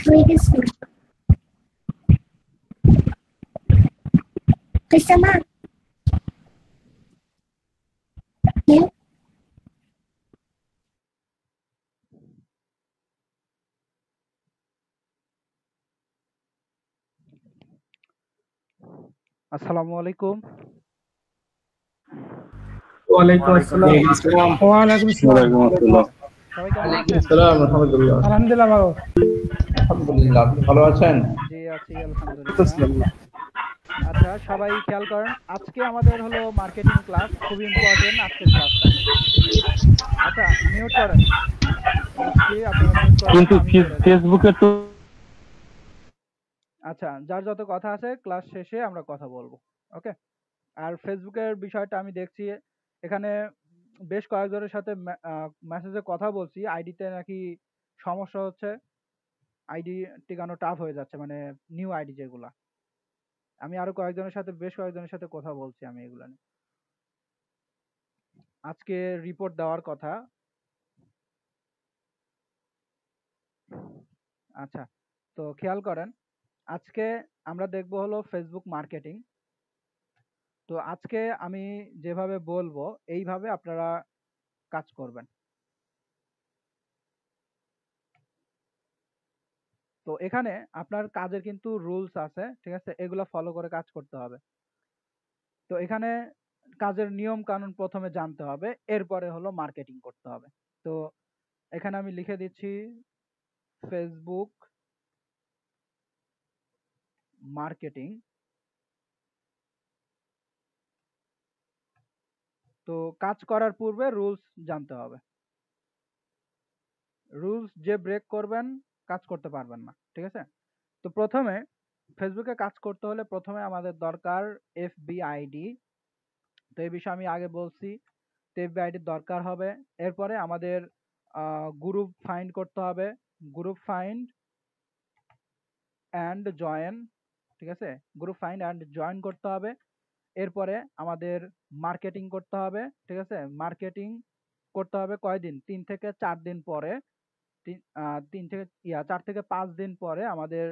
Previously. Kasama. Yeah. আসসালামু আলাইকুম। ওয়ালাইকুম আসসালাম। ওয়ালাইকুম আসসালাম। সবাই কেমন আছেন? আলহামদুলিল্লাহ। আলহামদুলিল্লাহ ভালো। আলহামদুলিল্লাহ, আপনি ভালো আছেন? জি আছি আলহামদুলিল্লাহ। আচ্ছা সবাই খেয়াল করেন, আজকে আমাদের হলো মার্কেটিং ক্লাস, খুব ইম্পর্টেন্ট আজকের ক্লাসটা। আচ্ছা মিউট করেন, বলছি আপনারা মিউট করেন, কিন্তু আমি করে দিই। ফেসবুকে তো আচ্ছা যার যত কথা আছে ক্লাস শেষে আমরা কথা বলবো, ওকে? আর ফেসবুকের বিষয়টা আমি দেখছি এখানে বেশ কয়েকজনের সাথে মেসেজে কথা বলছি, আইডিতে নাকি সমস্যা হচ্ছে, আইডি টিকানো টাফ হয়ে যাচ্ছে, মানে নিউ আইডি যেগুলা। আমি আরো বেশ কয়েকজনের সাথে কথা বলছি আমি এগুলা নিয়ে। আজকে রিপোর্ট দেওয়ার কথা। আচ্ছা, তো খেয়াল করেন, আজকে আমরা দেখব হলো ফেসবুক মার্কেটিং। তো আজকে আমি যেভাবে বলবো এইভাবে আপনারা কাজ করবেন। তো এখানে আপনার কাজের কিন্তু রুলস আছে, ঠিক আছে? এগুলো ফলো করে কাজ করতে হবে। তো এখানে কাজের নিয়ম কানুন প্রথমে জানতে হবে, এরপরে হলো মার্কেটিং করতে হবে। তো এখানে আমি লিখে দিচ্ছি ফেসবুক মার্কেটিং। তো কাজ করার পূর্বে রুলস জানতে হবে। রুলস যে ব্রেক করবেন কাজ করতে পারবেন না, ঠিক আছে? তো প্রথমে ফেসবুকে কাজ করতে হলে প্রথমে আমাদের দরকার এফবি আইডি। তো এই বিষয়ে আমি আগে বলছি, তো এফবি আইডির দরকার হবে। এরপরে আমাদের গ্রুপ ফাইন্ড করতে হবে, গ্রুপ ফাইন্ড অ্যান্ড জয়েন, ঠিক আছে? গ্রুপ ফাইন্ড অ্যান্ড জয়েন করতে হবে। এরপরে আমাদের মার্কেটিং করতে হবে, ঠিক আছে? মার্কেটিং করতে হবে কয়দিন? 3 থেকে 4 দিন পরে। 4 থেকে 5 দিন পরে আমাদের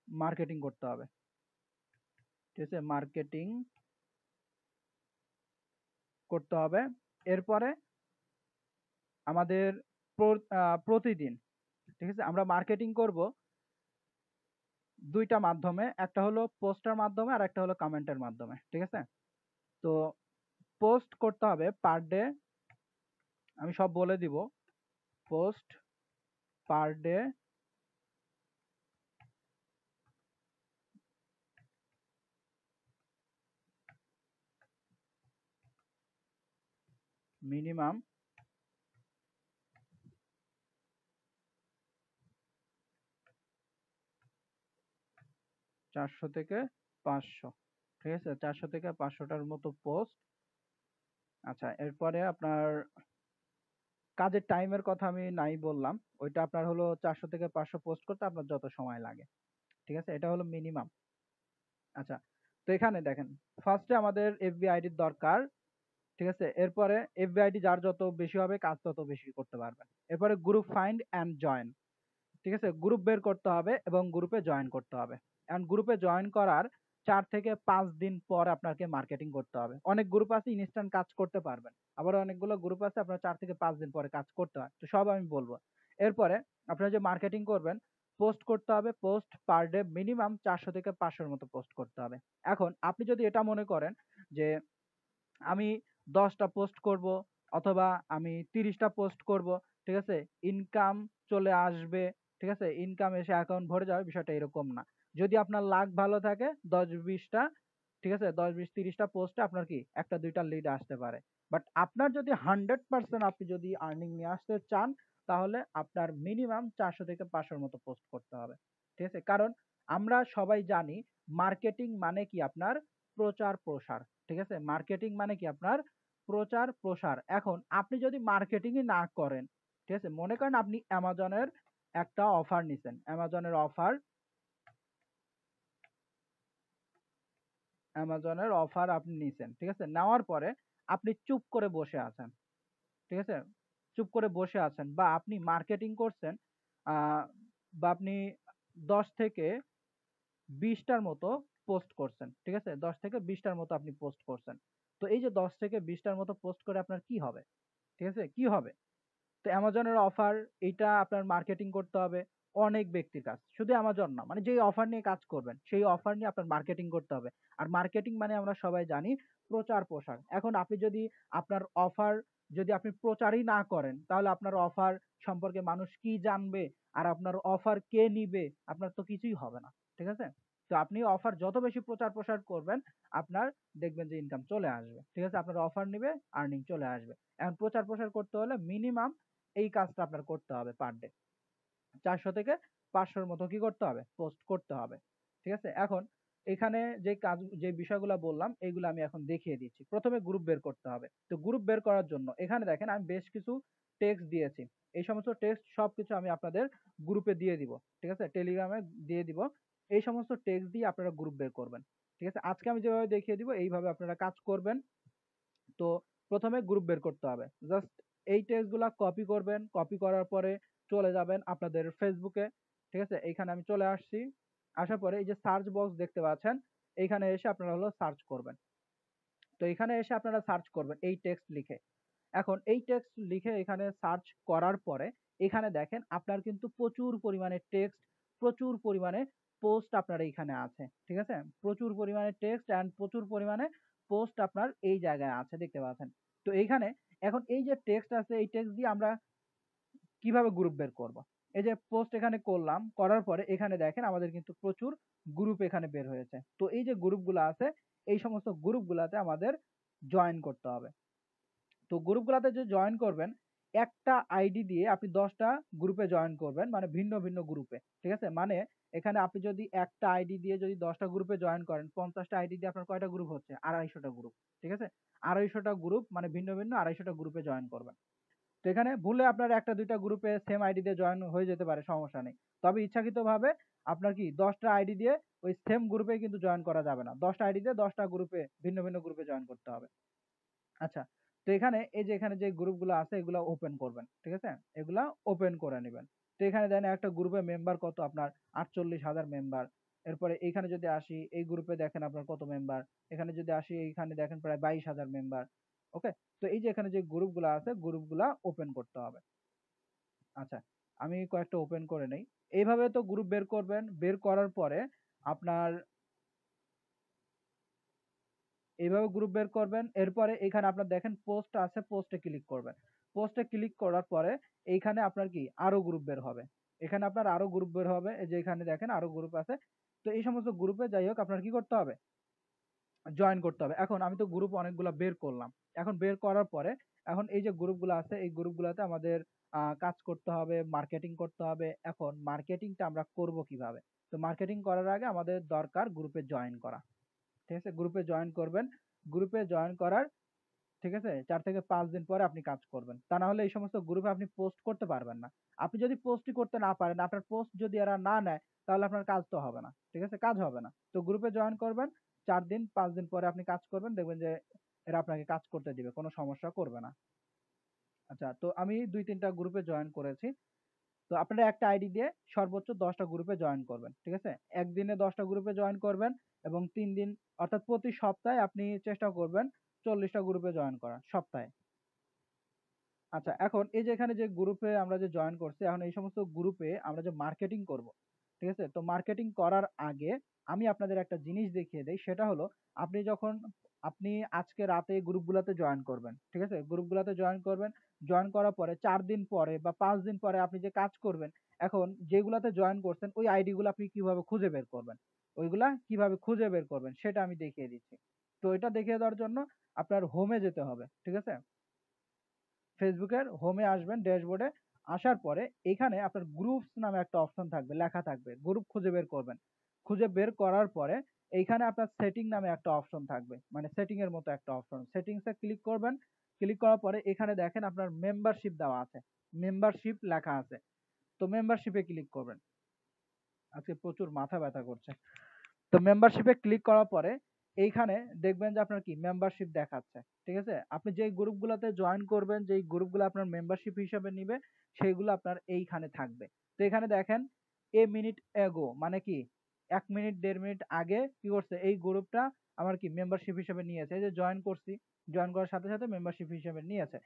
মার্কেটিং করতে হবে, ঠিক আছে? মার্কেটিং করতে হবে। এরপরে আমাদের প্রতিদিন, ঠিক আছে, আমরা মার্কেটিং করব দুইটা মাধ্যমে, একটা হলো পোস্টের মাধ্যমে আর একটা হলো কমেন্টের মাধ্যমে, ঠিক আছে? তো পোস্ট করতে হবে পার ডে, আমি সব বলে দিব। পোস্ট পার ডে মিনিমাম 400 থেকে 500, ঠিক আছে? 400 থেকে 500টার মতো পোস্ট। আচ্ছা এরপরে আপনার কাজের টাইমের কথা আমি নাই বললাম, ওইটা আপনার হলো 400 থেকে 500 পোস্ট করতে আপনার যত সময় লাগে, ঠিক আছে? এটা হলো মিনিমাম। আচ্ছা, তো এখানে দেখেন, ফার্স্টে আমাদের এফবি আইডির দরকার, ঠিক আছে? এরপরে এফবি আইডি যার যত বেশি হবে কাজ তত বেশি করতে পারবেন। এরপরে গ্রুপ ফাইন্ড অ্যান্ড জয়েন, ঠিক আছে? গ্রুপ বের করতে হবে এবং গ্রুপে জয়েন করতে হবে। অ্যান্ড গ্রুপে জয়েন করার 4 থেকে 5 দিন পর আপনাকে মার্কেটিং করতে হবে। অনেক গ্রুপ আছে ইনস্ট্যান্ট কাজ করতে পারবেন, আবার অনেকগুলো গ্রুপ আছে আপনার 4 থেকে 5 দিন পরে কাজ করতে হয়। তো সব আমি বলবো। এরপরে আপনারা যে মার্কেটিং করবেন, পোস্ট করতে হবে, পোস্ট পার ডে মিনিমাম 400 থেকে 500-র মতো পোস্ট করতে হবে। এখন আপনি যদি এটা মনে করেন যে আমি 10টা পোস্ট করব অথবা আমি 30টা পোস্ট করব, ঠিক আছে, ইনকাম চলে আসবে, ঠিক আছে, ইনকাম এসে অ্যাকাউন্ট ভরে যাবে, বিষয়টা এরকম না। যদি আপনার লাক ভালো থাকে 10-20টা, ঠিক আছে, 10-20-30টা পোস্টে আপনার কি একটা দুইটা লিড আসতে পারে। বাট আপনার যদি 100% আপনি যদি আর্নিং নিয়ে আসতে চান, তাহলে আপনার মিনিমাম 400 থেকে 500-র মতো পোস্ট করতে হবে, ঠিক আছে? কারণ আমরা সবাই জানি মার্কেটিং মানে কি আপনার প্রচার প্রসার, ঠিক আছে? মার্কেটিং মানে কি আপনার প্রচার প্রসার। এখন আপনি যদি মার্কেটিংই না করেন, ঠিক আছে, মনে করেন আপনি অ্যামাজনের একটা অফার নিছেন, অ্যামাজনের অফার আপনি নিছেন, ঠিক আছে? নেওয়ার পরে আপনি চুপ করে বসে আছেন, ঠিক আছে? চুপ করে বসে আছেন, বা আপনি মার্কেটিং করছেন, আহ, বা আপনি 10 থেকে 20টার মতো পোস্ট করছেন, ঠিক আছে, 10 থেকে 20টার মতো আপনি পোস্ট করছেন। তো এই যে 10 থেকে 20টার মতো পোস্ট করে আপনার কি হবে, ঠিক আছে, কি হবে? তো অ্যামাজনের অফার, এইটা আপনার মার্কেটিং করতে হবে অনেক ব্যক্তির কাছ, শুধু অ্যামাজন না, মানে যেই অফার নিয়ে কাজ করবেন সেই অফার নিয়ে আপনার মার্কেটিং করতে হবে। আর মার্কেটিং মানে আমরা সবাই জানি প্রচার প্রসার। এখন আপনি যদি আপনার অফার যদি আপনি প্রচারই না করেন, তাহলে আপনার অফার সম্পর্কে মানুষ কি জানবে, আর আপনার অফার কে নিবে, আপনার তো কিছুই হবে না, ঠিক আছে। তো আপনি অফার যত বেশি প্রচার প্রসার করবেন, আপনার দেখবেন যে ইনকাম চলে আসবে, ঠিক আছে, আপনার অফার নিবে, আর্নিং চলে আসবে। এখন প্রচার প্রসার করতে হলে মিনিমাম এই কাজটা আপনার করতে হবে পার ডে 400 থেকে 500-র মতো কি করতে হবে, পোস্ট করতে হবে, ঠিক আছে। এখন এখানে যে কাজ যে বিষয়গুলো বললাম এইগুলো আমি এখন দেখিয়ে দিচ্ছি। প্রথমে গ্রুপ বের করতে হবে। তো গ্রুপ বের করার জন্য এখানে দেখেন আমি বেশ কিছু টেক্সট দিয়েছি। এই সমস্ত টেক্সট সবকিছু আমি আপনাদের গ্রুপে দিয়ে দিব, ঠিক আছে, টেলিগ্রামে দিয়ে দিব। এই সমস্ত টেক্সট দিয়ে আপনারা গ্রুপ বের করবেন, ঠিক আছে। আজকে আমি যেভাবে দেখিয়ে দিব এইভাবে আপনারা কাজ করবেন। তো প্রথমে গ্রুপ বের করতে হবে। জাস্ট এই টেক্সট গুলা কপি করবেন, কপি করার পরে চলে যাবেন আপনাদের ফেসবুকে, ঠিক আছে। এইখানে আমি চলে আসছি, আসার পরে এই যে সার্চ বক্স দেখতে পাচ্ছেন, এইখানে এসে আপনারা হলো সার্চ করবেন। তো এখানে এসে আপনারা সার্চ করবেন এই টেক্সট লিখে। এখন এই টেক্সট লিখে এখানে সার্চ করার পরে এখানে দেখেন আপনার কিন্তু প্রচুর পরিমাণে টেক্সট, প্রচুর পরিমাণে পোস্ট আপনার এইখানে আছে, ঠিক আছে। প্রচুর পরিমাণে টেক্সট অ্যান্ড প্রচুর পরিমাণে পোস্ট আপনার এই জায়গায় আছে, দেখতে পাচ্ছেন। তো এইখানে এখন এই যে টেক্সট আছে, এই টেক্সট দিয়ে আমরা কিভাবে গ্রুপ বের করব? এই যে পোস্ট এখানে করলাম, করার পরে এখানে দেখেন আমাদের কিন্তু প্রচুর গ্রুপ এখানে বের হয়েছে। তো এই যে গ্রুপগুলো আছে, এই সমস্ত গ্রুপগুলাতে আমাদের জয়েন করতে হবে। তো গ্রুপগুলাতে যে জয়েন করবেন, একটা আইডি দিয়ে আপনি 10টা গ্রুপে জয়েন করবেন, মানে ভিন্ন ভিন্ন গ্রুপে, ঠিক আছে। মানে এখানে আপনি যদি একটা আইডি দিয়ে যদি 10টা গ্রুপে জয়েন করেন, 50টা আইডি দিয়ে আপনার কয়টা গ্রুপ হচ্ছে? 250টা গ্রুপ, ঠিক আছে। 250টা গ্রুপ মানে ভিন্ন ভিন্ন 250টা গ্রুপে জয়েন করবেন। তো এখানে ভুলে আপনার একটা দুইটা গ্রুপে সেম আইডি দিয়ে জয়েন হয়ে যেতে পারে, সমস্যা নেই। তবে ইচ্ছাকৃতভাবে আপনার কি 10টা আইডি দিয়ে ওই সেম গ্রুপে কিন্তু জয়েন করা যাবে না। 10টা আইডি দিয়ে 10টা গ্রুপে ভিন্ন ভিন্ন গ্রুপে জয়েন করতে হবে। আচ্ছা, তো এখানে এই যে এখানে যে গ্রুপগুলো আছে এগুলা ওপেন করবেন, ঠিক আছে, এগুলা ওপেন করে নেবেন। তো এখানে দেন একটা গ্রুপে মেম্বার কত আপনার 48,000 মেম্বার। এরপরে এইখানে যদি আসি, এই গ্রুপে দেখেন আপনার কত মেম্বার। এখানে যদি আসি, এইখানে দেখেন প্রায় 22,000 মেম্বার। ওকে, তো এই যে এখানে যে গ্রুপগুলো আছে গ্রুপগুলা ওপেন করতে হবে। আচ্ছা, আমি কয়েকটা ওপেন করে নেই। এইভাবে তো গ্রুপ বের করবেন, বের করার পরে আপনার এইভাবে গ্রুপ বের করবেন। এরপরে এখানে আপনার দেখেন পোস্ট আছে, পোস্টে ক্লিক করবেন। পোস্টে ক্লিক করার পরে এইখানে আপনার কি আরো গ্রুপ বের হবে। এখানে আপনার আরো গ্রুপ বের হবে, এই যে এখানে দেখেন আরো গ্রুপ আছে। তো এই সমস্ত গ্রুপে যাই হোক আপনার কি করতে হবে, জয়েন করতে হবে। এখন আমি তো গ্রুপ অনেকগুলা বের করলাম। এখন বের করার পরে এখন এই যে গ্রুপগুলো আছে এই গ্রুপগুলোতে আমাদের কাজ করতে হবে, মার্কেটিং করতে হবে। এখন মার্কেটিংটা আমরা করব কিভাবে? তো মার্কেটিং করার আগে আমাদের দরকার গ্রুপে জয়েন করা, ঠিক আছে। গ্রুপে জয়েন করবেন। গ্রুপে জয়েন করার, ঠিক আছে, 4 থেকে 5 দিন পরে আপনি কাজ করবেন। তা না হলে এই সমস্ত গ্রুপে আপনি পোস্ট করতে পারবেন না। আপনি যদি পোস্টই করতে না পারেন, আপনার পোস্ট যদি এরা না নেয়, তাহলে আপনার কাজ তো হবে না, ঠিক আছে, কাজ হবে না। তো গ্রুপে জয়েন করবেন, 4 দিন 5 দিন পরে আপনি কাজ করবেন, দেখবেন যে এরা আপনাকে কাজ করতে দিবে, কোনো সমস্যা করবে না। আচ্ছা, তো আমি 2-3টা গ্রুপে জয়েন করেছি। তো আপনারা একটা আইডি দিয়ে সর্বোচ্চ 10টা গ্রুপে জয়েন করবেন, ঠিক আছে। একদিনে 10টা গ্রুপে জয়েন করবেন এবং 3 দিন, অর্থাৎ প্রতি সপ্তাহে আপনি চেষ্টা করবেন 40টা গ্রুপে জয়েন করার সপ্তাহে। আচ্ছা, এখন এই যে এখানে যে গ্রুপে আমরা যে জয়েন করছি, এখন এই সমস্ত গ্রুপে আমরা যে মার্কেটিং করব, ঠিক আছে। তো মার্কেটিং করার আগে আমি আপনাদের একটা জিনিস দেখিয়ে দেই, সেটা হলো আপনি যখন আপনি আজকে রাতে গ্রুপগুলোতে জয়েন করবেন, ঠিক আছে, গ্রুপগুলোতে জয়েন করবেন। জয়েন করার পরে 4 দিন পরে বা 5 দিন পরে আপনি যে কাজ করবেন, এখন যেগুলাতে জয়েন করছেন ওই আইডি গুলো আপনি কিভাবে খুঁজে বের করবেন, ওইগুলা কিভাবে খুঁজে বের করবেন সেটা আমি দেখিয়ে দিচ্ছি। তো এটা দেখিয়ে দেওয়ার জন্য আপনার হোমে যেতে হবে, ঠিক আছে। ফেসবুকের হোমে আসবেন, ড্যাশবোর্ডে আসার পরে এখানে আপনার গ্রুপস নামে একটা অপশন থাকবে, লেখা থাকবে, গ্রুপ খুঁজে বের করবেন। খুঁজে বের করার পরে এইখানে আপনার সেটিং নামে একটা অপশন থাকবে, মানে সেটিং এর মতো একটা অপশন, সেটিংসে ক্লিক করবেন। ক্লিক করার পরে এখানে দেখেন আপনার মেম্বারশিপ দেওয়া আছে, মেম্বারশিপ লেখা আছে। তো মেম্বারশিপে ক্লিক করবেন। আজকে প্রচুর মাথা ব্যথা করছে। তো মেম্বারশিপে ক্লিক করার পরে এইখানে দেখবেন যে আপনার কি মেম্বারশিপ দেখাচ্ছে, ঠিক আছে? আপনি যেই গ্রুপগুলোতে জয়েন করবেন, যেই গ্রুপগুলো আপনার মেম্বারশিপ হিসাবে নিবে, সেইগুলো আপনার এইখানে থাকবে। তো এখানে দেখেন এ মিনিট এগো মানে কি 1 মিনিট 1.5 মিনিট আগে কি করছে এই গ্রুপটা আমার কি মেম্বারশিপ হিসেবে নিয়েছে। এই যে জয়েন করছি, জয়েন করার সাথে সাথে মেম্বারশিপ হিসেবে নিয়েছে।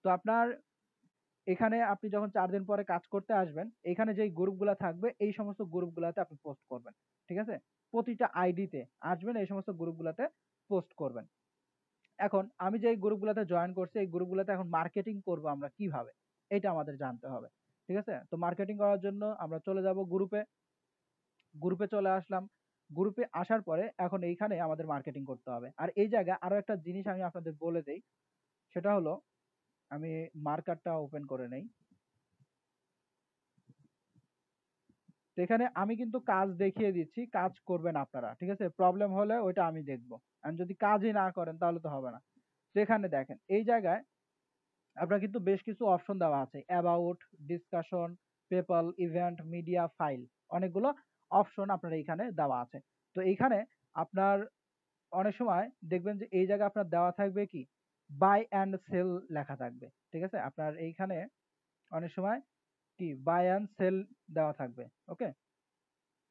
তো আপনার এখানে আপনি যখন 4 দিন পরে কাজ করতে আসবেন, এখানে যেই গ্রুপগুলা থাকবে এই সমস্ত গ্রুপগুলাতে আপনি পোস্ট করবেন, ঠিক আছে? প্রতিটা আইডিতে আসবেন, এই সমস্ত গ্রুপগুলাতে পোস্ট করবেন। এখন আমি যে গ্রুপগুলাতে জয়েন করছি, এই গ্রুপগুলাতে এখন মার্কেটিং করব আমরা কিভাবে, এটা আমাদের জানতে হবে, ঠিক আছে? তো মার্কেটিং করার জন্য আমরা চলে যাব গ্রুপে। গ্রুপে চলে আসলাম। গ্রুপে আসার পরে এখন এইখানে আমাদের মার্কেটিং করতে হবে। আর এই জায়গায় আরো একটা জিনিস আমি আপনাদের বলে দেই, সেটা হলো আমি মার্কারটা ওপেন করে নেই। তো এখানে আমি কিন্তু কাজ দেখিয়ে দিচ্ছি, কাজ করবেন আপনারা, ঠিক আছে? প্রবলেম হলে ওইটা আমি দেখব। আর যদি কাজই না করেন তাহলে তো হবে না। তো এখানে দেখেন এই জায়গায় আপনার কিন্তু বেশ কিছু অপশন দেওয়া আছে, about, discussion, PayPal, event, media, file, অনেকগুলো অপশন আপনার এইখানে দেওয়া আছে। তো এইখানে আপনার অনেক সময় দেখবেন যে এই জায়গায় আপনার দেওয়া থাকবে কি বাই অ্যান্ড সেল লেখা থাকবে, ঠিক আছে? আপনার এইখানে অনেক সময় কি বাই অ্যান্ড সেল দেওয়া থাকবে, ওকে?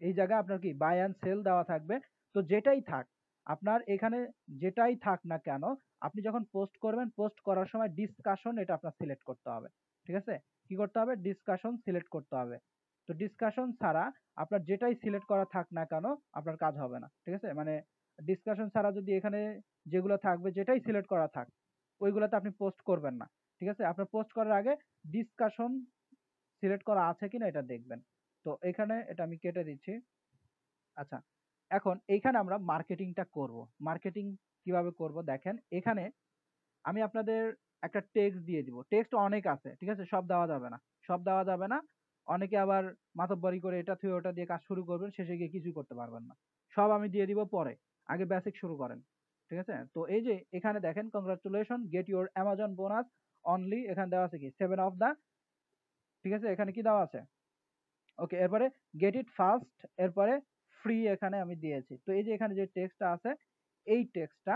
এই জায়গায় আপনার কি বাই অ্যান্ড সেল দেওয়া থাকবে। তো যেটাই থাক আপনার এখানে, যেটাই থাক না কেন, আপনি যখন পোস্ট করবেন, পোস্ট করার সময় ডিসকাশন এটা আপনার সিলেক্ট করতে হবে, ঠিক আছে? কি করতে হবে? ডিসকাশন সিলেক্ট করতে হবে। তো ডিসকাশন ছাড়া আপনার যেটাই সিলেক্ট করা থাক না কেন আপনার কাজ হবে না, ঠিক আছে? মানে ডিসকাশন ছাড়া যদি এখানে যেগুলো থাকবে, যেটাই সিলেক্ট করা থাক, ওইগুলোতে আপনি পোস্ট করবেন না, ঠিক আছে? আপনার পোস্ট করার আগে ডিসকাশন সিলেক্ট করা আছে কিনা এটা দেখবেন। তো এখানে এটা আমি কেটে দিচ্ছি। আচ্ছা, এখন এইখানে আমরা মার্কেটিংটা করব। মার্কেটিং কিভাবে করব দেখেন, এখানে আমি আপনাদের একটা টেক্সট দিয়ে দিব। টেক্সট অনেক আছে, ঠিক আছে? সব দেওয়া যাবে না, সব দেওয়া যাবে না। অনেকে আবার মাতব্বরি করে এটা থুয়ে ওটা দিয়ে কাজ শুরু করবেন, শেষে গিয়ে কিছুই করতে পারবেন না। সব আমি দিয়ে দিব পরে, আগে বেসিক শুরু করেন, ঠিক আছে? তো এই যে এখানে দেখেন congratulation get your Amazon bonus only, এখানে দেওয়া আছে কি 7 অফ দা, ঠিক আছে? এখানে কি দেওয়া আছে? ওকে, এরপরে গেট ইট ফার্স্ট, এরপরে ফ্রি এখানে আমি দিয়েছি। তো এই যে এখানে যে টেক্সটটা আছে, এই টেক্সটটা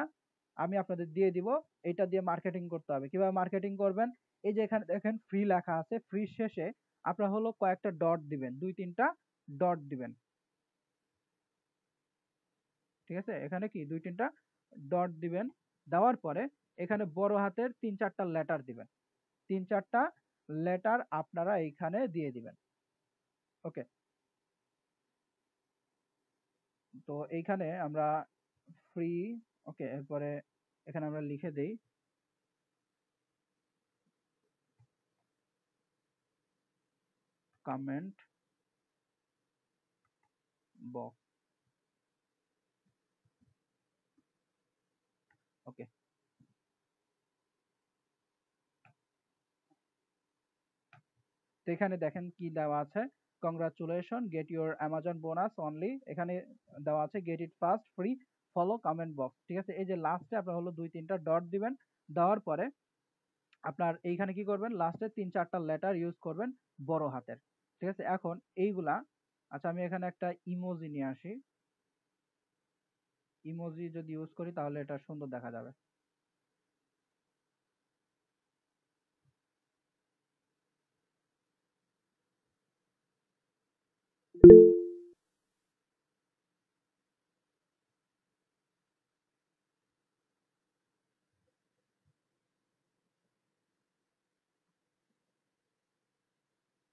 আমি আপনাদের দিয়ে দিব। এটা দিয়ে মার্কেটিং করতে হবে। কিভাবে মার্কেটিং করবেন? এই যে এখানে দেখেন ফ্রি লেখা আছে, ফ্রি শেষে আপনার হলো কয়েকটা ডট দিবেন, 2-3টা ডট দিবেন, ঠিক আছে? এখানে কি 2-3টা ডট দিবেন। দেওয়ার পরে এখানে বড় হাতের 3-4টা লেটার দিবেন। 3-4টা লেটার আপনারা এইখানে দিয়ে দিবেন, ওকে? তো এইখানে আমরা ফ্রি, ওকে, এরপরে এখানে আমরা লিখে দেই কমেন্ট বক্স, ওকে? তো এখানে দেখেন কি দেওয়া আছে, congratulation get your Amazon bonus only, এখানে দেওয়া আছে get it first free follow comment box, ঠিক আছে? এই যে লাস্টে আপনার হলো 2-3টা ডট দিবেন। দেওয়ার পরে আপনার এইখানে কি করবেন, লাস্টে 3-4টা লেটার ইউজ করবেন বড় হাতের, ঠিক আছে? এখন এইগুলা, আচ্ছা আমি এখানে একটা ইমোজি নিয়ে আসি। ইমোজি যদি ইউজ করি তাহলে এটা সুন্দর দেখা যাবে।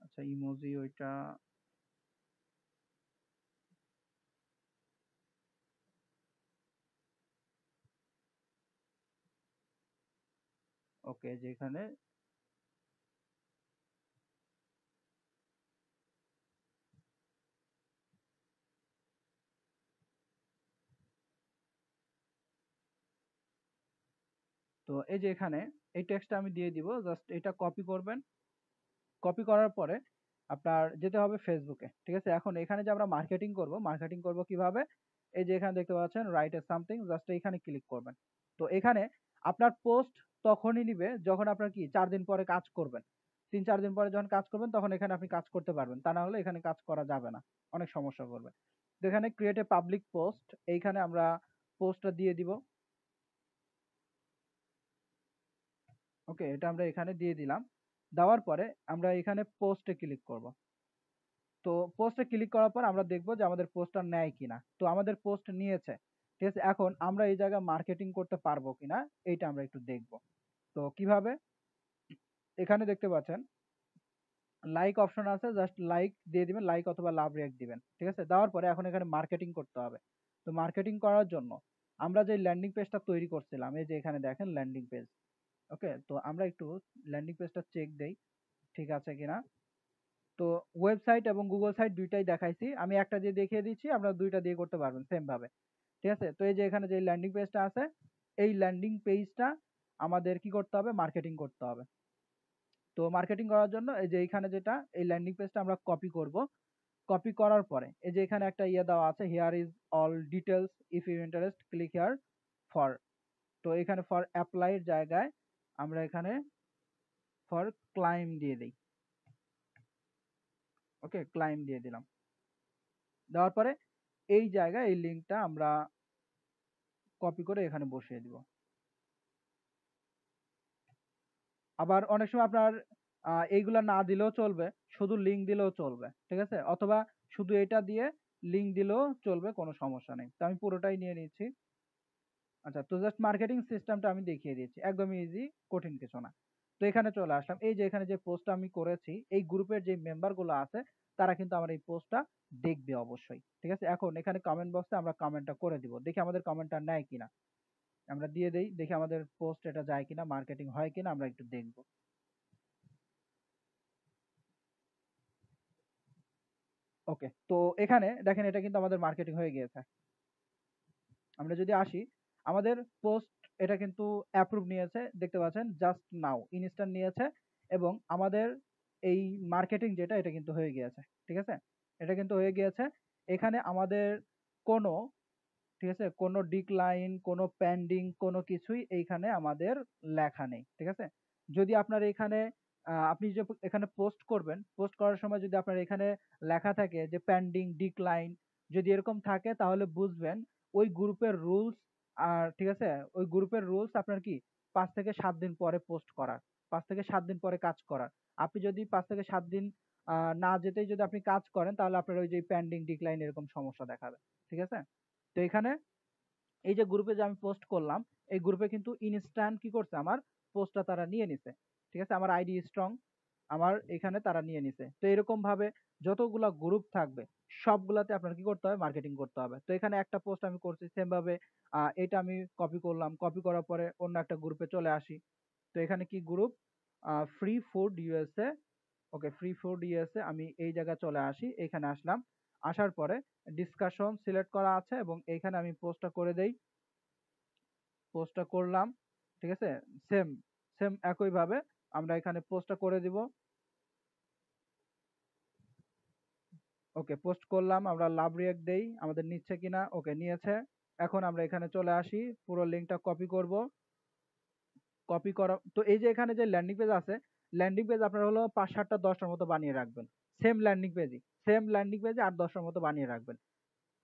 আচ্ছা ইমোজি ওইটা, ওকে, যেখানে তো এই যে এখানে এই টেক্সটটা আমি দিয়ে দিব, জাস্ট এটা কপি করবেন। কপি করার পরে আপনার যেতে হবে ফেসবুকে, ঠিক আছে? এখন এখানে যে আমরা মার্কেটিং করব, মার্কেটিং করব কিভাবে? এই যে এখানে দেখতে পাচ্ছেন রাইট এ সামথিং, জাস্ট এখানে ক্লিক করবেন। তো এখানে আপনার পোস্ট তখনই নিবে যখন আপনার কি 4 দিন পরে কাজ করবেন। 3-4 দিন পরে যখন কাজ করবেন তখন এখানে আপনি কাজ করতে পারবেন, তা না হলে এখানে কাজ করা যাবে না, অনেক সমস্যা করবে। তো এখানে ক্রিয়েট এ পাবলিক পোস্ট, এইখানে আমরা পোস্টটা দিয়ে দিব। ওকে, এটা আমরা এখানে দিয়ে দিলাম। দেওয়ার পরে আমরা এখানে পোস্টে ক্লিক করব। তো পোস্টে ক্লিক করার পর আমরা দেখব যে আমাদের পোস্টটা নেয় কিনা। তো আমাদের পোস্ট নিয়েছে, ঠিক আছে। এখন আমরা এই জায়গায় মার্কেটিং করতে পারবো কিনা এইটা আমরা একটু দেখব। তো কিভাবে, এখানে দেখতে পাচ্ছেন লাইক অপশন আছে, জাস্ট লাইক দিয়ে দিবেন, লাইক অথবা লাভ রিঅ্যাক্ট দিবেন, ঠিক আছে। দেওয়ার পরে এখন এখানে মার্কেটিং করতে হবে। তো মার্কেটিং করার জন্য আমরা যে ল্যান্ডিং পেজটা তৈরি করছিলাম, এই যে এখানে দেখেন ল্যান্ডিং পেজ। ওকে, তো আমরা একটু ল্যান্ডিং পেজটা চেক দেই ঠিক আছে কিনা। তো ওয়েবসাইট এবং গুগল সাইট দুইটাই দেখাইছি, আমি একটা দিয়ে দেখিয়ে দিচ্ছি, আপনারা দুইটা দিয়ে করতে পারবেন সেম ভাবে, ঠিক আছে। তো এই যে এখানে যে ল্যান্ডিং পেজটা আছে, এই ল্যান্ডিং পেজটা আমাদের কি করতে হবে, মার্কেটিং করতে হবে। তো মার্কেটিং করার জন্য এই যে এইখানে যেটা এই ল্যান্ডিং পেজটা আমরা কপি করব। কপি করার পরে এই যে এখানে একটা ইয়ে দেওয়া আছে, here is all details, if you interest click here for. তো এখানে ফর অ্যাপ্লাইয়ের জায়গায় আমরা এখানে ফর ক্লাইম দিয়ে দিই। ওকে, ক্লাইম দিয়ে দিলাম। দেওয়ার পরে এই জায়গায় এই লিঙ্কটা আমরা কপি করে এখানে বসিয়ে দিব। আবার অনেক সময় আপনার এইগুলা না দিলেও চলবে, শুধু লিঙ্ক দিলেও চলবে, ঠিক আছে। অথবা শুধু এটা দিয়ে লিঙ্ক দিলেও চলবে, কোনো সমস্যা নেই। তো আমি পুরোটাই নিয়ে নিচ্ছি। আচ্ছা, তো জাস্ট মার্কেটিং সিস্টেমটা আমি দেখিয়ে দিচ্ছি, একদমই ইজি, কঠিন কিছু না। তো এখানে চলে আসলাম, এই যে এখানে যে পোস্টটা আমি করেছি, এই গ্রুপের যে মেম্বারগুলো আছে তারা কিন্তু আমার এই পোস্টটা দেখবে অবশ্যই, ঠিক আছে। এখন এখানে কমেন্ট বক্সে আমরা কমেন্টটা করে দিব, দেখি আমাদের কমেন্টটা নেয় কিনা। আমরা দিয়ে দেই, দেখি আমাদের পোস্ট এটা যায় কিনা, মার্কেটিং হয় কিনা আমরা একটু দেখব। ওকে, তো এখানে দেখেন এটা কিন্তু আমাদের মার্কেটিং হয়ে গিয়েছে। আমরা যদি আসি, আমাদের পোস্ট এটা কিন্তু অ্যাপ্রুভ নিয়েছে, দেখতে পাচ্ছেন জাস্ট নাও ইনস্ট্যান্ট নিয়েছে, এবং আমাদের এই মার্কেটিং যেটা এটা কিন্তু হয়ে গিয়েছে, ঠিক আছে। এটা কিন্তু হয়ে গিয়েছে। এখানে আমাদের কোনো, ঠিক আছে, কোনো ডিক্লাইন, কোনো পেন্ডিং, কোনো কিছুই এইখানে আমাদের লেখা নেই, ঠিক আছে। যদি আপনার এখানে আপনি যে এখানে পোস্ট করবেন, পোস্ট করার সময় যদি আপনার এখানে লেখা থাকে যে পেন্ডিং, ডিক্লাইন, যদি এরকম থাকে তাহলে বুঝবেন ওই গ্রুপের রুলস, আর ঠিক আছে, ওই গ্রুপের রুলস আপনার কি 5 থেকে 7 দিন পরে পোস্ট করার, 5 থেকে 7 দিন পরে কাজ করার। আপনি যদি 5 থেকে 7 দিন না যেতেই যদি আপনি কাজ করেন, তাহলে আপনার ওই যে পেন্ডিং, ডিক্লাইন এরকম সমস্যা দেখাবে, ঠিক আছে। তো এখানে এই যে গ্রুপে যে আমি পোস্ট করলাম, এই গ্রুপে কিন্তু ইনস্ট্যান্ট কি করছে, আমার পোস্টটা তারা নিয়ে নিছে, ঠিক আছে। আমার আইডি স্ট্রং, আমার এখানে তারা নিয়ে নিছে। তো এরকম ভাবে যতগুলা গ্রুপ থাকবে সবগুলাতে আপনার কি করতে হবে, মার্কেটিং করতে হবে। তো এখানে একটা পোস্ট আমি করছি সেম ভাবে, এটা আমি কপি করলাম, কপি করার পরে অন্য একটা গ্রুপে চলে আসি। তো এখানে কি গ্রুপ, ফ্রি ফুড ইউএসএ। ওকে, ফ্রি ফুড ইউএসএ, আমি এই জায়গায় চলে আসি, এখানে আসলাম। আসার পরে ডিসকাশন সিলেক্ট করা আছে এবং এইখানে আমি পোস্টটা করে দেই, পোস্টটা করলাম, ঠিক আছে। সেম সেম একইভাবে আমরা এখানে পোস্টটা করে দিব। ওকে, পোস্ট করলাম, আমরা লাভ রিঅ্যাক্ট দেই, আমাদের নিচ্ছে কিনা। ওকে, নিয়েছে। এখন আমরা এখানে চলে আসি, পুরো লিঙ্কটা কপি করব। কপি করা, তো এই যে এখানে যে ল্যান্ডিং পেজ আছে, ল্যান্ডিং পেজ আপনার হলো 5, 7টা, 10টার মতো বানিয়ে রাখবেন। সেম ল্যান্ডিং পেজই, সেম ল্যান্ডিং পেজে 8, 10টার মতো বানিয়ে রাখবেন,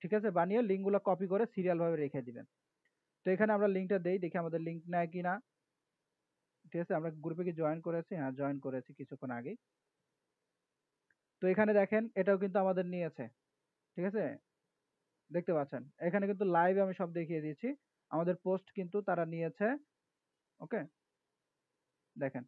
ঠিক আছে। বানিয়ে লিঙ্কগুলো কপি করে সিরিয়াল ভাবে রেখে দিবেন। তো এখানে আমরা লিঙ্কটা দেই, দেখি আমাদের লিঙ্ক নেয় কিনা, ঠিক আছে। আমরা গ্রুপে কি জয়েন করেছি, হ্যাঁ জয়েন করেছি কিছুক্ষণ আগেই। তো এখানে দেখেন এটাও কিন্তু আমাদের নিয়েছে, ঠিক আছে, দেখতে পাচ্ছেন এখানে কিন্তু লাইভে আমি সব দেখিয়ে দিয়েছি, আমাদের পোস্ট কিন্তু তারা নিয়েছে। ওকে, দেখেন।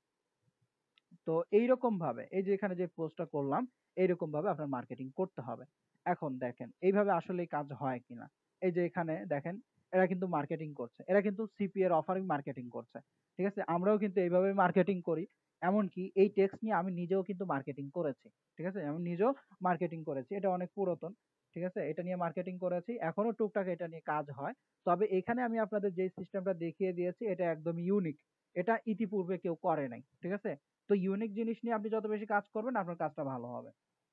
তো এইরকম ভাবে এই যে এখানে যে পোস্টটা করলাম, এইরকম ভাবে আপনার মার্কেটিং করতে হবে। এখন দেখেন এইভাবে আসলে কাজ হয় কিনা। এই যে এখানে দেখেন এরা কিন্তু মার্কেটিং করছে, এরা কিন্তু সিপি এর অফারিং মার্কেটিং করছে, ঠিক আছে। আমরাও কিন্তু এইভাবে মার্কেটিং করি। এমনকি এই টেক্সট নিয়ে আমি নিজেও কিন্তু মার্কেটিং করেছি, ঠিক আছে। আমি নিজেও মার্কেটিং করেছি, এটা অনেক পুরাতন, ঠিক আছে। এটা নিয়ে মার্কেটিং করেছি, এখনো টুকটাক এটা নিয়ে কাজ হয়। তবে এখানে আমি আপনাদের যে সিস্টেমটা দেখিয়ে দিয়েছি এটা একদম ইউনিক, এটা ইতিপূর্বে কেউ করে নাই, ঠিক আছে। তো ইউনিক জিনিস নিয়ে আপনি যত বেশি কাজ করবেন আপনার কাজটা ভালো হবে,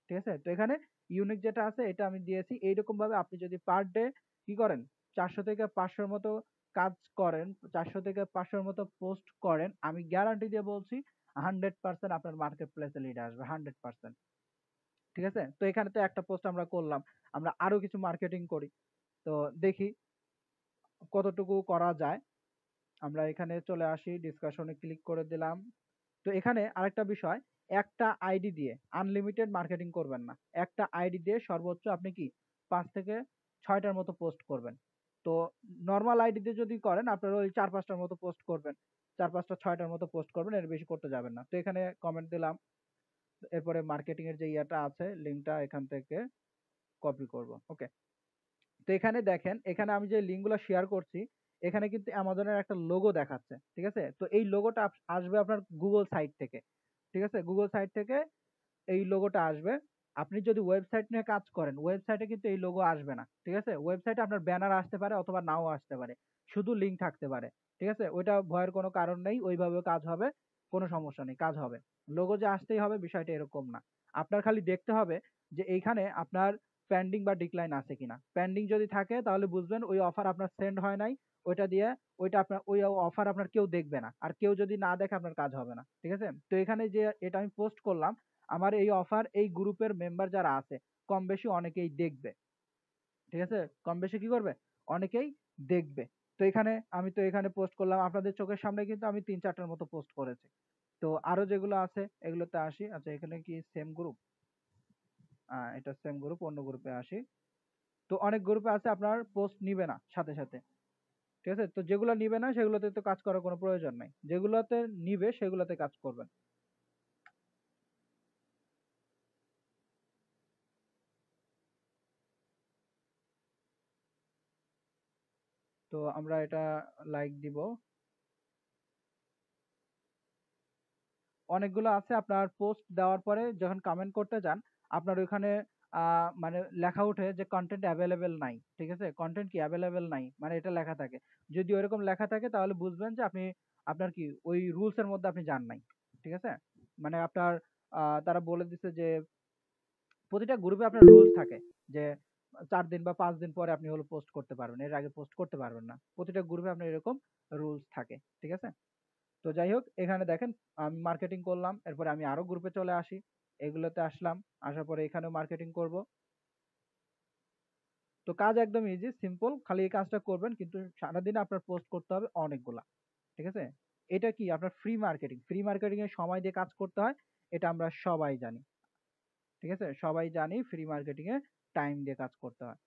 ঠিক আছে। তো এখানে ইউনিক যেটা আছে এটা আমি দিয়েছি। এইরকম ভাবে আপনি যদি পার ডে কি করেন, 400 থেকে 500 মতো কাজ করেন, 400 থেকে 500 মতো পোস্ট করেন, আমি গ্যারান্টি দিয়ে বলছি 100% আপনার মার্কেট প্লেসে লিড আসবে, 100%, ঠিক আছে। তো এখানে তো একটা পোস্ট আমরা করলাম, আমরা আরো কিছু মার্কেটিং করি। তো দেখি কতটুকু করা যায়। আমরা এখানে চলে আসি, ডিসকাশনে ক্লিক করে দিলাম। তো এখানে আরেকটা বিষয়, একটা আইডি দিয়ে আনলিমিটেড মার্কেটিং করবেন না। একটা আইডি দিয়ে সর্বোচ্চ আপনি কি 5 থেকে 6টার মতো পোস্ট করবেন। তো নরমাল আইডি দিয়ে যদি করেন আপনারা ওই 4-5টার মতো পোস্ট করবেন। 4-5টা 6টার মতো পোস্ট করবেন, এর বেশি করতে যাবেন না। তো এখানে কমেন্ট দিলাম। এরপরে মার্কেটিং এর যে ইয়াটা আছে, লিঙ্কটা এখান থেকে কপি করব। ওকে। তো এখানে দেখেন, এখানে আমি যে লিঙ্কগুলো শেয়ার করছি, এখানে কিন্তু অ্যামাজনের একটা লোগো দেখাচ্ছে। ঠিক আছে? তো এই লোগোটা আসবে আপনার গুগল সাইট থেকে। ঠিক আছে? গুগল সাইট থেকে এই লোগোটা আসবে। আপনি যদি ওয়েবসাইট নিয়ে কাজ করেন, ওয়েবসাইটে কিন্তু এই লোগো আসবে না। ঠিক আছে? ওয়েবসাইটে আপনার ব্যানার আসতে পারে অথবা নাও আসতে পারে। শুধু লিঙ্ক থাকতে পারে। ঠিক আছে? ওইটা ভয়ের কোনো কারণ নেই। ওইভাবেও কাজ হবে। কোনো সমস্যা নেই। কাজ হবে। লোগো যে আসতেই হবে বিষয়টা এরকম না। আপনার খালি দেখতে হবে যে এইখানে আপনার পেন্ডিং বা ডিক্লাইন আছে কিনা। পেন্ডিং যদি থাকে তাহলে বুঝবেন ওই অফার আপনার সেন্ড হয় নাই। ওইটা দিয়ে ওই অফার আপনার কেউ দেখবে না। আর কেউ যদি না দেখে আপনার কাজ হবে না। ঠিক আছে? তো এখানে যে এটা আমি পোস্ট করলাম, আমার এই অফার এই গ্রুপের মেম্বার যারা আছে কম বেশি অনেকেই দেখবে। ঠিক আছে? কম বেশি কি করবে? অনেকেই দেখবে। তো এখানে পোস্ট করলাম, আপনাদের চোখের সামনে কিন্তু আমি 3-4টার মতো পোস্ট করেছি। তো আরো যেগুলো আছে এগুলোতে আসি। আচ্ছা, এখানে কি সেম গ্রুপ? এটা সেম গ্রুপ, অন্য গ্রুপে আসি। তো অনেক গ্রুপে আছে আপনার পোস্ট নিবে না সাথে সাথে। ঠিক আছে? তো যেগুলো নিবে না সেগুলোতে তো কাজ করার কোনো প্রয়োজন নাই। যেগুলোতে নিবে সেগুলোতে কাজ করবেন। তো আমরা এটা লাইক দিব। অনেকগুলো আছে আপনার পোস্ট দেওয়ার পরে যখন কমেন্ট করতে যান, আপনার ওইখানে মানে লেখা ওঠে যে কন্টেন্ট অ্যাভেলেবেল নাই। ঠিক আছে? কন্টেন্ট কি অ্যাভেলেবেল নাই, মানে এটা লেখা থাকে। যদি ওইরকম লেখা থাকে তাহলে বুঝবেন যে আপনার কি ওই রুলস এর মধ্যে আপনি যান নাই। ঠিক আছে? মানে আপনার তারা বলে দিছে যে প্রতিটা গ্রুপে আপনার রুলস থাকে যে 4 দিন বা 5 দিন পরে আপনি হলো পোস্ট করতে পারবেন, এর আগে পোস্ট করতে পারবেন না। প্রতিটা গ্রুপে আপনার এরকম রুলস থাকে। ঠিক আছে? তো যাই হোক, এখানে দেখেন আমি মার্কেটিং করলাম, এরপরে আমি আরো গ্রুপে চলে আসি। এগুলোতে আসলাম, আসার পরে এখানেও মার্কেটিং করব। তো কাজ একদম ইজি, সিম্পল। খালি এই কাজটা করবেন, কিন্তু সারাদিনে আপনার পোস্ট করতে হবে অনেকগুলা। ঠিক আছে? এটা কি আপনার ফ্রি মার্কেটিং। ফ্রি মার্কেটিং এ সময় দিয়ে কাজ করতে হয়, এটা আমরা সবাই জানি। ঠিক আছে? সবাই জানি ফ্রি মার্কেটিং এ টাইম দিয়ে কাজ করতে হয়।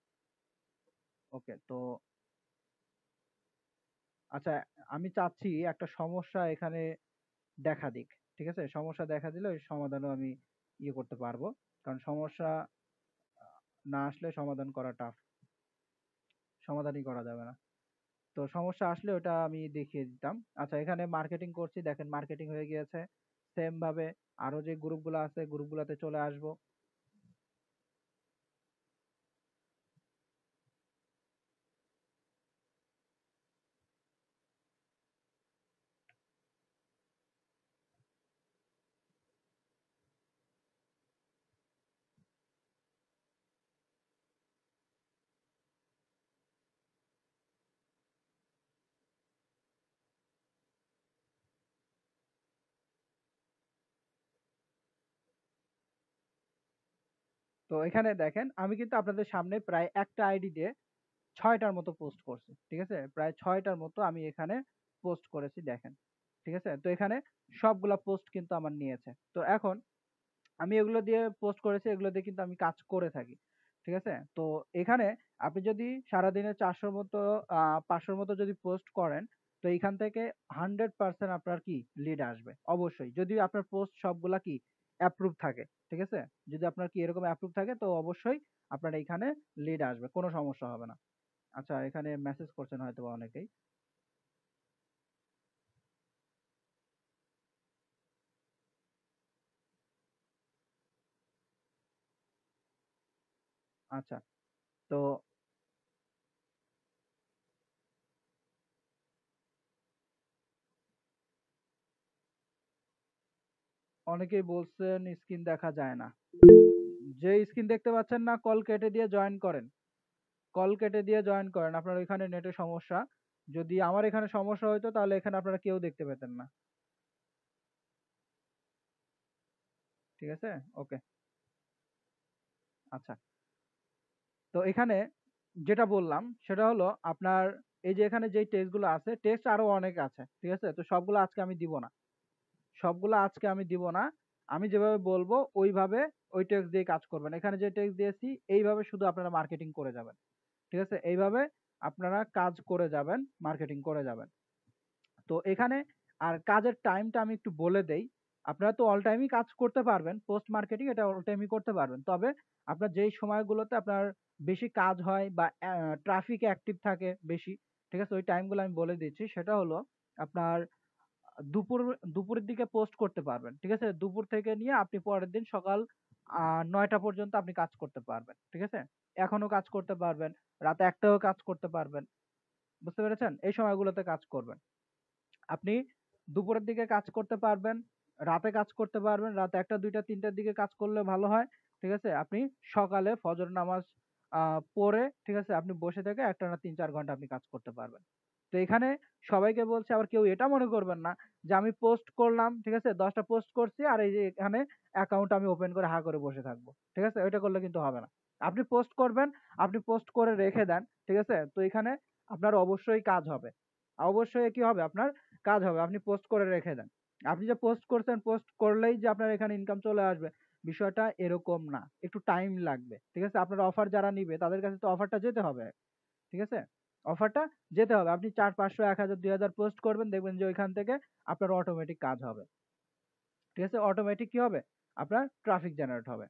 ওকে। তো আচ্ছা, আমি চাচ্ছি একটা সমস্যা এখানে দেখা দিক। ঠিক আছে? সমস্যা দেখা দিলে ওই সমাধানও আমি করতে পারবো। কারণ সমস্যা না আসলে সমাধান করা টাফ। সমাধানই করা যাবে না। তো সমস্যা আসলে ওটা আমি দেখিয়ে দিতাম। আচ্ছা, এখানে মার্কেটিং করছি, দেখেন মার্কেটিং হয়ে গিয়েছে। সেম ভাবে আরো যে গ্রুপগুলো আছে গ্রুপগুলোতে চলে আসবো। তো এখানে দেখেন আমি কিন্তু আপনাদের সামনে প্রায় একটা আইডি দিয়ে 6টার মতো পোস্ট করছি। ঠিক আছে? প্রায় 6টার মতো আমি এখানে পোস্ট করেছি, দেখেন। ঠিক আছে? তো এখানে সবগুলা পোস্ট কিন্তু আমার নিয়েছে। তো এখন আমি এগুলো দিয়ে পোস্ট করেছি, এগুলো দিয়ে কিন্তু আমি কাজ করে থাকি। ঠিক আছে? তো এখানে আপনি যদি সারাদিনে 400 মতো 500 মতো যদি পোস্ট করেন, তো এইখান থেকে 100% আপনার কি লিড আসবে অবশ্যই। যদি আপনার পোস্ট সবগুলা কি অ্যাপ্রুভ থাকে। ঠিক আছে? যদি আপনার কি এরকম অ্যাপ্রুভ থাকে তো অবশ্যই আপনার এইখানে লিড আসবে। কোনো সমস্যা হবে না। আচ্ছা, এখানে মেসেজ করছেন হয়তোবা অনেকেই। আচ্ছা, তো অনেকেই বলছেন স্ক্রিন দেখা যায় না। যে স্ক্রিন দেখতে পাচ্ছেন না, কল কেটে দিয়ে জয়েন করেন। কল কেটে দিয়ে জয়েন করেন। আপনার ওইখানে নেটের সমস্যা। যদি আমার এখানে সমস্যা হইতো তাহলে এখানে আপনারা কেউ দেখতে পেতেন না। ঠিক আছে? ওকে। আচ্ছা, তো এখানে যেটা বললাম সেটা হলো আপনার এই যে এখানে যেই টেক্সটগুলো আছে, টেক্সট আরো অনেক আছে, ঠিক আছে? তো সবগুলো আজকে আমি দিব না। সবগুলো আজকে আমি দিব না। আমি যেভাবে বলবো ওইভাবে ওই টেক্সট দিয়ে কাজ করবেন। এখানে যে টেক্সট দিয়েছি এইভাবে শুধু আপনারা মার্কেটিং করে যাবেন। ঠিক আছে? এইভাবে আপনারা কাজ করে যাবেন, মার্কেটিং করে যাবেন। তো এখানে আর কাজের টাইমটা আমি একটু বলে দেই। আপনারা তো অল টাইমই কাজ করতে পারবেন। পোস্ট মার্কেটিং এটা অল টাইমই করতে পারবেন। তবে আপনার যেই সময়গুলোতে আপনার বেশি কাজ হয় বা ট্রাফিক অ্যাক্টিভ থাকে বেশি, ঠিক আছে? ওই টাইমগুলো আমি বলে দিচ্ছি। সেটা হলো আপনার দুপুর দুপুরের দিকে পোস্ট করতে পারবেন। ঠিক আছে? দুপুর থেকে নিয়ে আপনি পরের দিন সকাল ৯টা পর্যন্ত আপনি কাজ করতে পারবেন। ঠিক আছে? এখনো কাজ করতে পারবেন। রাত ১টায়ও কাজ করতে পারবেন। বুঝতে পেরেছেন? এই সময়গুলোতে কাজ করবেন। আপনি দুপুরের দিকে কাজ করতে পারবেন, রাতে কাজ করতে পারবেন। রাত ১টা, ২টা, ৩টার দিকে কাজ করলে ভালো হয়। ঠিক আছে? আপনি সকালে ফজর নামাজ পড়ে, ঠিক আছে? আপনি বসে থেকে একটানা ৩-৪ ঘন্টা আপনি কাজ করতে পারবেন। তো এখানে সবাইকে বলছি, আবার কেউ এটা মনে করবেন না যে আমি পোস্ট করলাম, ঠিক আছে? ১০ টা পোস্ট করছি আর এই যে এখানে অ্যাকাউন্ট আমি ওপেন করে হা করে বসে থাকবো। ঠিক আছে? ওইটা করলে কিন্তু হবে না। আপনি পোস্ট করবেন, আপনি পোস্ট করে রেখে দেন। ঠিক আছে? তো এখানে আপনার অবশ্যই কাজ হবে। অবশ্যই কি হবে? আপনার কাজ হবে। আপনি পোস্ট করে রেখে দেন। আপনি যে পোস্ট করছেন, পোস্ট করলেই যে আপনার এখানে ইনকাম চলে আসবে, বিষয়টা এরকম না। একটু টাইম লাগবে। ঠিক আছে? আপনার অফার যারা নিবে তাদের কাছে তো অফারটা যেতে হবে। ঠিক আছে? অফারটা যেতে হবে। আপনি ৪, ৫০০, ১,০০০, ২,০০০ পোস্ট করবেন, দেখবেন যে ওইখান থেকে আপনার অটোমেটিক কাজ হবে। ঠিক আছে? অটোমেটিক কি হবে? আপনার ট্রাফিক জেনারেট হবে।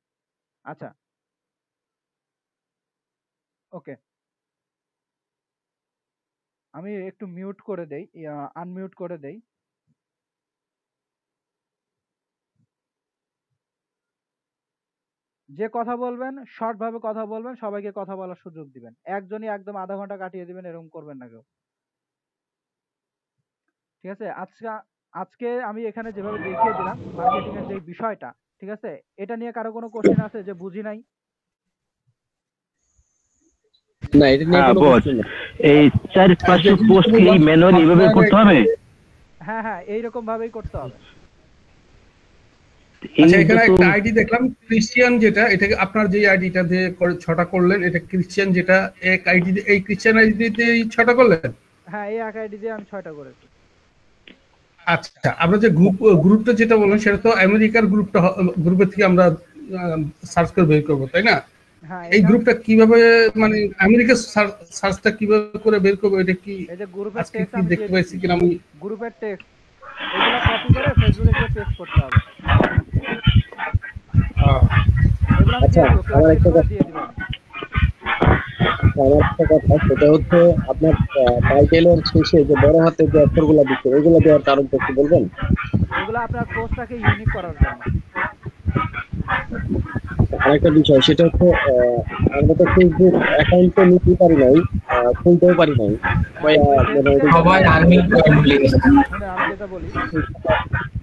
আচ্ছা, ওকে। আমি একটু মিউট করে দেই, আনমিউট করে দেই। যে কথা বলবেন শর্ট ভাবে কথা বলবেন, সবাইকে কথা বলার সুযোগ দিবেন। একজনই একদম আধা ঘন্টা কাটিয়ে দিবেন এরকম করবেন না কেউ। ঠিক আছে? আজকে আজকে আমি এখানে যেভাবে দেখিয়ে দিলাম মার্কেটিং এর যে বিষয়টা, ঠিক আছে? এটা নিয়ে কারো কোনো কোশ্চেন আছে যে বুঝি নাই? না, এটা নিয়ে হ্যাঁ কোনো বস, প্রশ্ন নেই। এই ৪-৫০০ পোস্ট কি এই ম্যানুয়ালি এভাবে করতে হবে? হ্যাঁ, হ্যাঁ, এইরকম ভাবেই করতে হবে। আচ্ছা, এই এখানে তো একটা আইডি দেখলাম ক্রিশ্চিয়ান, যেটা এটা আপনার যে আইডিটা দিয়ে ছটা করলেন, এটা ক্রিশ্চিয়ান, যেটা এক আইডি, এই ক্রিশ্চিয়ান আইডি দিয়ে ছটা করলেন। হ্যাঁ, এই এক আইডি দিয়ে আমি ৬টা করেছি। আচ্ছা, আমরা যে গ্রুপটা যেটা বললেন সেটা তো আমেরিকার গ্রুপের থেকে আমরা সার্চ করে বের করবো, তাই না? হ্যাঁ, এই এখানে গ্রুপটা কিভাবে, মানে আমেরিকার সার্চটা কিভাবে করে বের করবো, এটা কি এই যে গ্রুপের আজকে টেক্সট কি আমি দেখতে দিয়ে পাইছি দিচ্ছি। কিনা আমি? গ্রুপের টেক্সট এগুলা কপি করে ফেসবুকে গিয়ে পেস্ট করতে হবে। এগুলো আমি আচ্ছা, দিয়ে দিব, ক্লাস আমার শেষ একটা করে কথা দিয়ে দিব আমি। সেটা হচ্ছে আপনার টাইটেলের শেষে যে বড় হাতের যে অক্ষরগুলো দিচ্ছে ওইগুলো দেওয়ার কারণটা একটু বলবেন? এগুলো আপনার পোস্টটাকে ইউনিক করার জন্য। আরেকটা বিষয় সেটা হচ্ছে আমরা তো ফেসবুক অ্যাকাউন্ট তো নিতে পারি নাই, খুলতেও পারি নাই। হ্যাঁ, মানে সবাই আর্মি ভুলে গেছে। শুনে আমি যেটা বলি,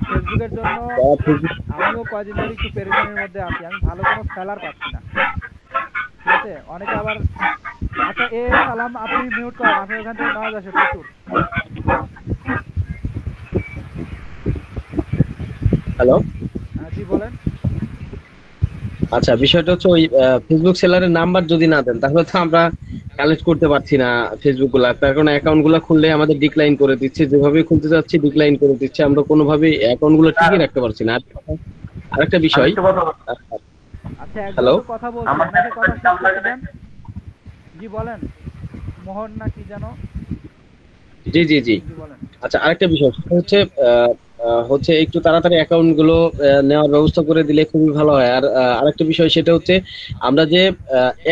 ফেসবুকের জন্য ফেসবুক আমিও কয়দিন ধরে একটু পেরেশানির মধ্যে আছি। আমি ভালো কোনো সেলার পাচ্ছি না। ঠিক আছে? অনেকে আবার, আচ্ছা সালাম, আপনি মিউট করেন, আপনি ওখান থেকে নয়েজ আসে প্রচুর। হ্যালো। জি বলেন। আচ্ছা, বিষয়টা হচ্ছে ওই ফেসবুক সেলারের নাম্বার যদি না দেন তাহলে তো আমরা কালেক্ট করতে পারছি না ফেসবুক গুলা। তার কারণে অ্যাকাউন্ট গুলা খুললে আমাদের ডিক্লাইন করে দিচ্ছে, যেভাবে খুলতে যাচ্ছি ডিক্লাইন করে দিচ্ছে, আমরা কোনোভাবেই অ্যাকাউন্ট গুলো টিকিয়ে রাখতে পারছি না। আরেকটা বিষয়, আচ্ছা, একজন হ্যালো। তো কথা বলছে, ওনাকে কথা শেষ করতে দেন। জি বলেন। মোহন না কি যেন? জি জি জি। জি বলেন। আচ্ছা, আরেকটা বিষয় সেটা হচ্ছে হচ্ছে একটু তাড়াতাড়ি অ্যাকাউন্ট গুলো নেওয়ার ব্যবস্থা করে দিলে খুবই ভালো হয়। আর আরেকটা বিষয় সেটা হচ্ছে আমরা যে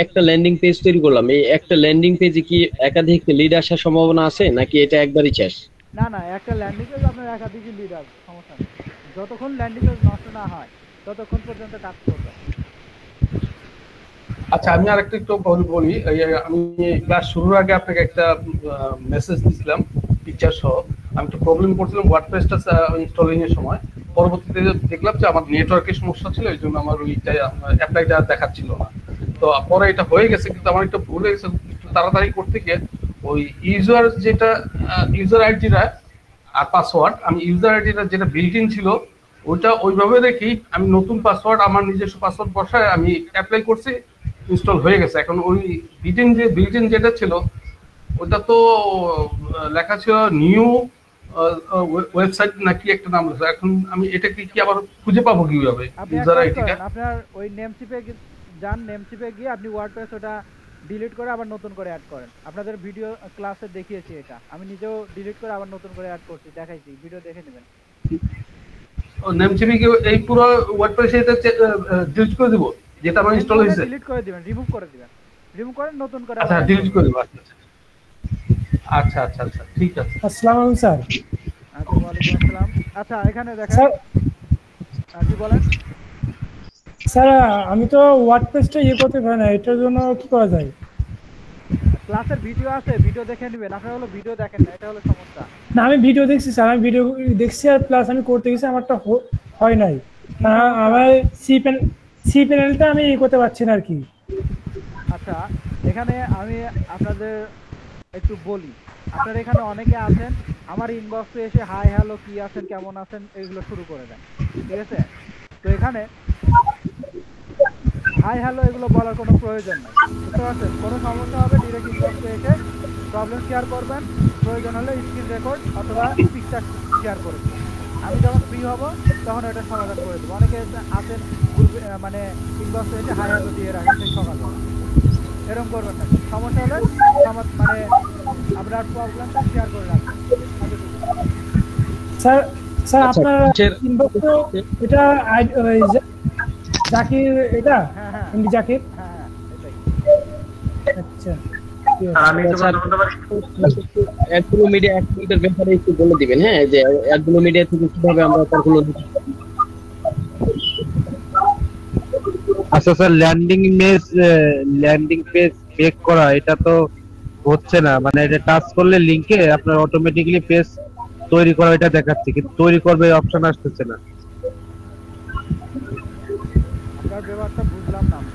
একটা ল্যান্ডিং পেজ তৈরি করলাম, এই একটা ল্যান্ডিং পেজে কি একাধিক লিড আসার সম্ভাবনা আছে নাকি এটা একবারই শেষ? না, না, একটা ল্যান্ডিং পেজ আপনার একাধিক লিড আসবে, সমস্যা নেই। যতক্ষণ ল্যান্ডিং পেজ নষ্ট না হয় ততক্ষণ পর্যন্ত কাজ করবে। আচ্ছা, আমি আরেকটা একটু বলি। আমি ক্লাস শুরুর আগে আপনাকে একটা মেসেজ দিছিলাম পিকচার সহ। আমি একটু প্রবলেম করছিলাম ওয়ার্ডপ্রেসটা ইনস্টলিং এর সময়। পরবর্তীতে দেখলাম যে আমার নেটওয়ার্কের সমস্যা ছিল, এই জন্য আমার ওইটা অ্যাপ্লাইটা দেখাচ্ছিল না। তো পরে এটা হয়ে গেছে, কিন্তু আমার একটা ভুল হয়ে গেছে। একটু তাড়াতাড়ি করতে গিয়ে ওই ইউজার আইডিটা আর পাসওয়ার্ড, আমি ইউজার আইডিটা যেটা বিল্ট ইন ছিল ওইটা ওইভাবে রেখেই আমি নতুন পাসওয়ার্ড, আমার নিজস্ব পাসওয়ার্ড বসায় আমি অ্যাপ্লাই করছি, ইনস্টল হয়ে গেছে। এখন ওই বিল্ট ইন যেটা ছিল ওটা তো লেখা ছিল নিউ ওয়েবসাইট নাকি একটা নাম লেখা। এখন আমি এটা কি আবার খুঁজে পাবো কিভাবে আপনি এক ইউজার কাজ আইডিটা? করেন, আপনার ওই নেমস্পেসে যান, নেমস্পেসে গিয়ে আপনি ওয়ার্ডপ্রেস ওটা ডিলিট করে আবার নতুন করে অ্যাড করেন। আপনাদের ভিডিও ক্লাসে দেখিয়েছি এটা, আমি নিজেও ডিলিট করে আবার নতুন করে অ্যাড করছি, দেখাইছি, ভিডিও দেখে নেবেন। নেমচিপি কি এই পুরো ওয়ার্ডপ্রেস এটা ডিলিট করে দিব যেটা আমার ইনস্টল হয়েছে? ডিলিট করে দিবেন, রিমুভ করে দিবেন, রিমুভ করে নতুন করে আবার আচ্ছা অ্যাড ডিলিট করবেন। করে দিব। আচ্ছা আচ্ছা আচ্ছা ঠিক আছে। আসসালামু আলাইকুম স্যার। আচ্ছা, ওয়ালাইকুম আসসালাম। আচ্ছা, এখানে দেখেন, স্যার জি বলেন। স্যার আমি তো ওয়ার্ডপ্রেসটা করতে পারি না, এটার জন্য কি করা যায়? ক্লাসের ভিডিও আছে, ভিডিও দেখে নেবেন। আপনারা হলো ভিডিও দেখেন না, এটা হলো সমস্যা। না আমি ভিডিও দেখছি স্যার, আমি ভিডিও দেখছি আর প্লাস আমি করতে গেছি, আমারটা হয় নাই। কি সমস্যা? আমার সি প্যানেলটা আমি করতে পারছি না আর কি। আচ্ছা, এখানে আমি আপনাদের একটু বলি, আপনারা এখানে অনেকে আছেন আমার ইনবক্সে এসে হাই হ্যালো কি আছেন কেমন আছেন এগুলো শুরু করে দেন, ঠিক আছে? তো এখানে হাই হ্যালো এগুলো বলার কোনো প্রয়োজন নাই, বুঝতে পারছেন? কোনো সমস্যা হবে ডিরেক্ট ইনবক্সে এসে প্রবলেম শেয়ার করবেন, প্রয়োজন হলে স্ক্রিন রেকর্ড অথবা পিকচার শেয়ার করে দেবেন। আমি যখন ফ্রি হব তখন এটা সমাধান করে দেবো। অনেকে আছেন গ্রুপে মানে ইনবক্সে এসে হাই হ্যালো দিয়ে রাখেন সেই সকালবেলা, এরকম করবেন না। সমস্যা হলে মানে আপনার প্রবলেমটা শেয়ার করে রাখবেন। স্যার স্যার আচ্ছা, আপনার ইনবক্স তো এটা ওই জাকির, এটা হ্যাঁ হ্যাঁ এমডি জাকির। হ্যাঁ হ্যাঁ, এটাই। আচ্ছা অ্যাডগুলো মিডিয়া অ্যাকাউন্টের ব্যাপারে একটু বলে দিবেন, হ্যাঁ, যে অ্যাডগুলো মিডিয়া থেকে কিভাবে আমরা তারগুলো। আচ্ছা স্যার, ল্যান্ডিং পেজ চেক করা এটা তো হচ্ছে না, মানে এটা টাচ করলে লিংকে আপনার অটোমেটিক্যালি পেজ তৈরি করা এটা দেখাচ্ছে, কিন্তু তৈরি করবে অপশন আসতেছে না। আপনার ব্যাপারটা বুঝলাম না আমি।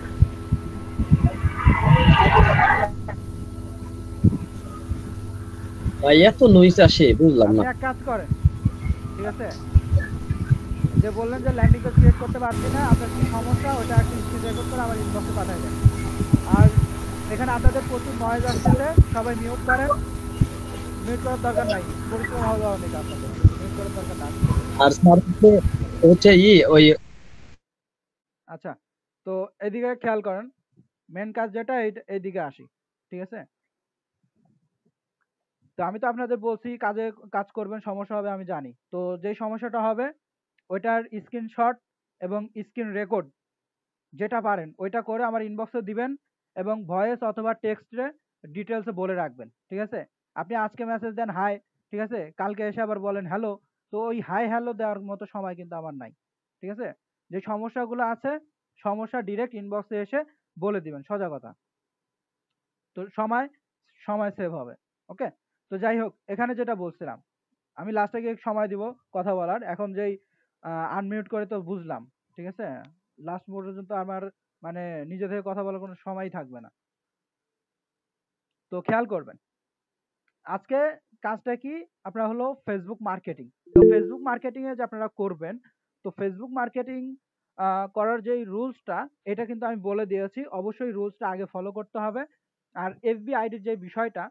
ভাই এত নয়েজ আসে, বুঝলাম আপনি না। এক কাজ করেন, ঠিক আছে, যে বললেন যে ল্যান্ডিং পেজ ক্রিয়েট করতে পারছি না, আপনার কি সমস্যা ওটা একটা স্ক্রিন রেকর্ড করে আমার ইনবক্সে পাঠিয়ে দেন। আর এখানে আপনাদের প্রচুর নয়েজ আসতেছে, সবাই মিউট করেন। মিউট করার দরকার নাই, পরিশ্রম হবে অনেক আপনাদের, মিউট করার দরকার নাই। আর স্যার হচ্ছে ওই আচ্ছা, তো এদিকে খেয়াল করেন, মেন কাজ যেটা এইদিকে আসি, ঠিক আছে? তো আমি তো আপনাদের বলছি কাজ করবেন, সমস্যা হবে আমি জানি। তো যেই সমস্যাটা হবে ওইটার স্ক্রিনশট এবং স্ক্রিন রেকর্ড যেটা পারেন ওইটা করে আমার ইনবক্সে দিবেন এবং ভয়েস অথবা টেক্সটে ডিটেলসে বলে রাখবেন, ঠিক আছে? আপনি আজকে মেসেজ দেন হাই, ঠিক আছে, কালকে এসে আবার বলেন হ্যালো, তো ওই হাই হ্যালো দেওয়ার মতো সময় কিন্তু আমার নাই, ঠিক আছে? যে সমস্যাগুলো আছে, সমস্যা ডিরেক্ট ইনবক্সে এসে বলে দিবেন, সোজা কথা। তো সময় সময় সেভ হবে। ওকে, তো যাই হোক, এখানে যেটা বলছিলাম, আমি লাস্টে গিয়ে সময় দিব কথা বলার। এখন যেই আনমিউট করে তো বুঝলাম, ঠিক আছে, লাস্ট পর্যন্ত আমার মানে নিজে থেকে কথা বলার কোনো সময়ই থাকবে না। তো খেয়াল করবেন, আজকে কাজটা কি আপনার হলো ফেসবুক মার্কেটিং। তো ফেসবুক মার্কেটিং এ যে আপনারা করবেন, তো ফেসবুক মার্কেটিং করার যেই রুলসটা এটা কিন্তু আমি বলে দিয়েছি, অবশ্যই রুলসটা আগে ফলো করতে হবে। আর এফবি আইডির যে বিষয়টা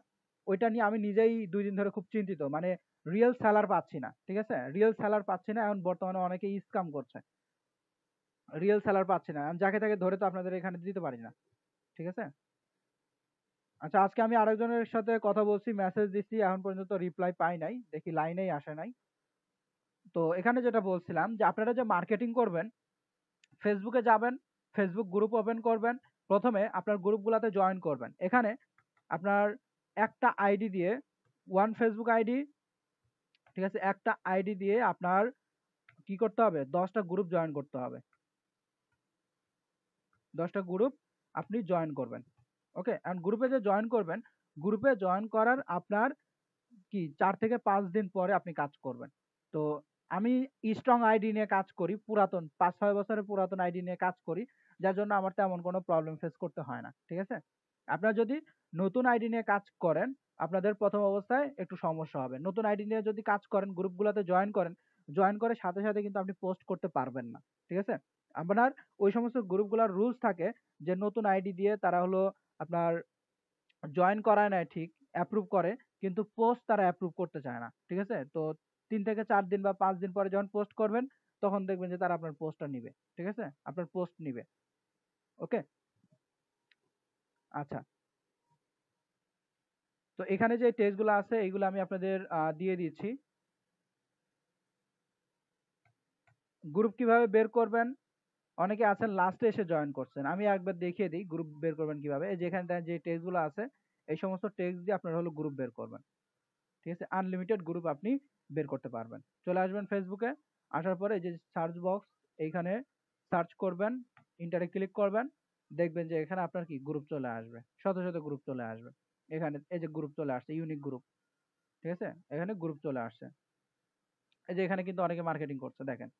ওইটা নিয়ে আমি নিজেই 2 দিন ধরে খুব চিন্তিত, মানে রিয়েল সেলার পাচ্ছি না, ঠিক আছে, রিয়েল সেলার পাচ্ছি না। এখন বর্তমানে অনেকে স্ক্যাম করছে, রিয়েল সেলার পাচ্ছি না, আমি যাকে তাকে ধরে তো আপনাদের এখানে দিতে পারি না, ঠিক আছে? আচ্ছা, আজকে আমি আরেকজনের সাথে কথা বলছি, মেসেজ দিচ্ছি, এখন পর্যন্ত রিপ্লাই পাই নাই, দেখি লাইনেই আসে নাই। তো এখানে যেটা বলছিলাম যে আপনারা যে মার্কেটিং করবেন, ফেসবুকে যাবেন, ফেসবুক গ্রুপ ওপেন করবেন, প্রথমে আপনার গ্রুপগুলোতে জয়েন করবেন। এখানে আপনার একটা আইডি দিয়ে, ওয়ান ফেসবুক আইডি, ঠিক আছে, একটা আইডি দিয়ে আপনার কি করতে হবে, 10টা গ্রুপ জয়েন করতে হবে, 10টা গ্রুপ আপনি জয়েন করবেন। ওকে, এন্ড গ্রুপে যে জয়েন করবেন, গ্রুপে জয়েন করার আপনার কি 4 থেকে 5 দিন পরে আপনি কাজ করবেন। তো আমি স্ট্রং আইডি নিয়ে কাজ করি, পুরাতন 5-6 বছরের পুরাতন আইডি নিয়ে কাজ করি, যার জন্য আমার তেমন কোনো প্রবলেম ফেস করতে হয় না, ঠিক আছে? আপনারা যদি নতুন আইডি নিয়ে কাজ করেন, আপনাদের প্রথম অবস্থায় একটু সমস্যা হবে। নতুন আইডি নিয়ে যদি কাজ করেন, গ্রুপগুলোতে জয়েন করেন, জয়েন করে সাথে সাথে কিন্তু আপনি পোস্ট করতে পারবেন না, ঠিক আছে? আপনার ওই সমস্ত গ্রুপগুলোর রুলস থাকে যে নতুন আইডি দিয়ে তারা হলো আপনার জয়েন করায় নেয়, ঠিক, অ্যাপ্রুভ করে, কিন্তু পোস্ট তারা অ্যাপ্রুভ করতে চায় না। ঠিক আছে? তো ৩ থেকে ৪ দিন বা ৫ দিন পরে যখন পোস্ট করবেন তখন দেখবেন যে তারা আপনার পোস্টটা নিবে। ঠিক আছে? আপনার পোস্ট নিবে। ওকে? আচ্ছা। তো এখানে যে টেস্টগুলো আছে এগুলো আমি আপনাদের দিয়ে দিচ্ছি। গ্রুপ কিভাবে বের করবেন? অনেকে আছেন লাস্টে এসে জয়েন করছেন। আমি একবার দেখিয়ে দিই গ্রুপ বের করবেন কিভাবে। এই যে এখানে যে টেক্সটগুলো আছে এই সমস্ত টেক্সট দিয়ে আপনারা হলো গ্রুপ বের করবেন। ঠিক আছে? আনলিমিটেড গ্রুপ আপনি বের করতে পারবেন। চলে আসবেন ফেসবুকে, আসার পরে এই যে সার্চ বক্স এইখানে সার্চ করবেন, ইন্টারে ক্লিক করবেন, দেখবেন যে এখানে আপনার কি গ্রুপ চলে আসবে। শত শত গ্রুপ চলে আসবে। এখানে এই যে গ্রুপ চলে আসছে, ইউনিক গ্রুপ। ঠিক আছে? এখানে গ্রুপ চলে আসছে। এই যে এখানে কিন্তু অনেকে মার্কেটিং করছে দেখেন।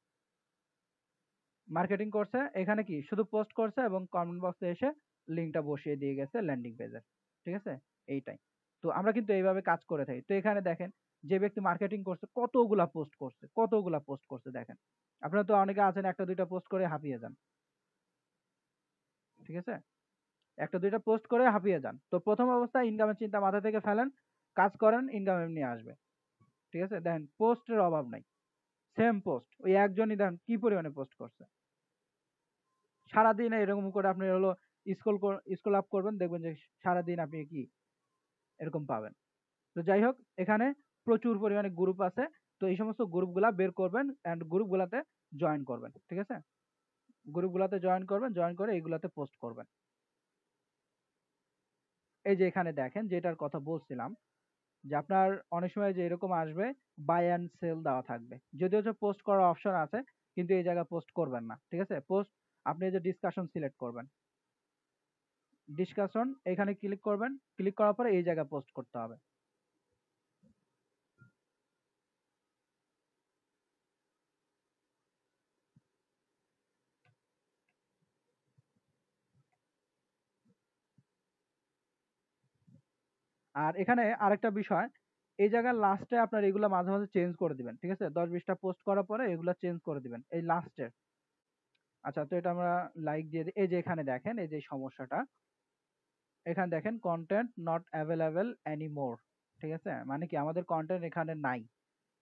মার্কেটিং করছে, এখানে কি শুধু পোস্ট করছে এবং কমেন্ট বক্সে এসে লিঙ্কটা বসিয়ে দিয়ে গেছে ল্যান্ডিং পেজের। ঠিক আছে? এইটাই। তো আমরা কিন্তু এইভাবে কাজ করে থাকি। তো এখানে দেখেন যে ব্যক্তি মার্কেটিং করছে কতগুলা পোস্ট করছে, কতগুলা পোস্ট করছে দেখেন। আপনারা তো অনেকে আছেন একটা দুইটা পোস্ট করে হাঁপিয়ে যান। ঠিক আছে? একটা দুইটা পোস্ট করে হাঁপিয়ে যান। তো প্রথম অবস্থায় ইনকামের চিন্তা মাথা থেকে ফেলেন, কাজ করেন, ইনকাম এমনি আসবে। ঠিক আছে? দেখেন পোস্টের অভাব নাই। সেম পোস্ট ওই একজনই দেখেন কি পরিমাণে পোস্ট করছে। সারাদিন এরকম করে আপনি হলো স্ক্রল আপ করবেন, দেখবেন যে সারাদিন আপনি কি এরকম পাবেন। তো যাই হোক, এখানে প্রচুর পরিমাণে গ্রুপ আছে। তো এই সমস্ত গ্রুপগুলা বের করবেন অ্যান্ড গ্রুপগুলাতে জয়েন করবেন। ঠিক আছে? গ্রুপগুলাতে জয়েন করবেন, জয়েন করে এইগুলাতে পোস্ট করবেন। এই যে এখানে দেখেন যেটার কথা বলছিলাম যে আপনার অনেক সময় যে এরকম আসবে বাই অ্যান্ড সেল দেওয়া থাকবে। যদিও হচ্ছে পোস্ট করার অপশন আছে কিন্তু এই জায়গায় পোস্ট করবেন না। ঠিক আছে? পোস্ট আপনি এই যে ডিসকাশন সিলেক্ট করবেন। ডিসকাশন এখানে ক্লিক করবেন, ক্লিক করার পরে এই জায়গায় পোস্ট করতে হবে। আর এখানে আরেকটা বিষয়, এই জায়গার লাস্টে আপনার এগুলা মাঝে মাঝে চেঞ্জ করে দিবেন। ঠিক আছে? 10-20টা পোস্ট করার পরে এগুলা চেঞ্জ করে দিবেন এই লাস্টে। আচ্ছা, তো এটা আমরা লাইক দিয়ে দিই। এই যে এখানে দেখেন এই যে সমস্যাটা, এখানে দেখেন কন্টেন্ট নট অ্যাভেলেবল এনিমোর। ঠিক আছে? মানে কি আমাদের কন্টেন্ট এখানে নাই।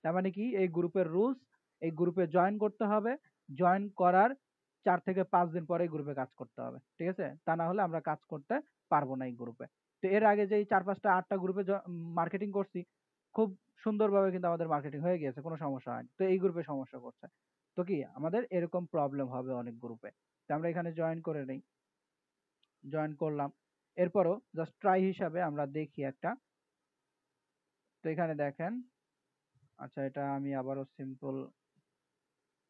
তার মানে কি এই গ্রুপের রুলস, এই গ্রুপে জয়েন করতে হবে, জয়েন করার 4 থেকে 5 দিন পরে এই গ্রুপে কাজ করতে হবে। ঠিক আছে? তা না হলে আমরা কাজ করতে পারবো না এই গ্রুপে। তো এর আগে যে এই 4-5টা 8টা গ্রুপে মার্কেটিং করছি, খুব সুন্দরভাবে কিন্তু আমাদের মার্কেটিং হয়ে গিয়েছে, কোনো সমস্যা হয়নি। তো এই গ্রুপে সমস্যা করছে। তো কি আমাদের এরকম প্রবলেম হবে অনেক গ্রুপে। তো আমরা এখানে জয়েন করে নেই, জয়েন করলাম। এরপরও জাস্ট ট্রাই হিসাবে আমরা দেখি একটা। তো এখানে দেখেন, আচ্ছা এটা আমি আবারও সিম্পল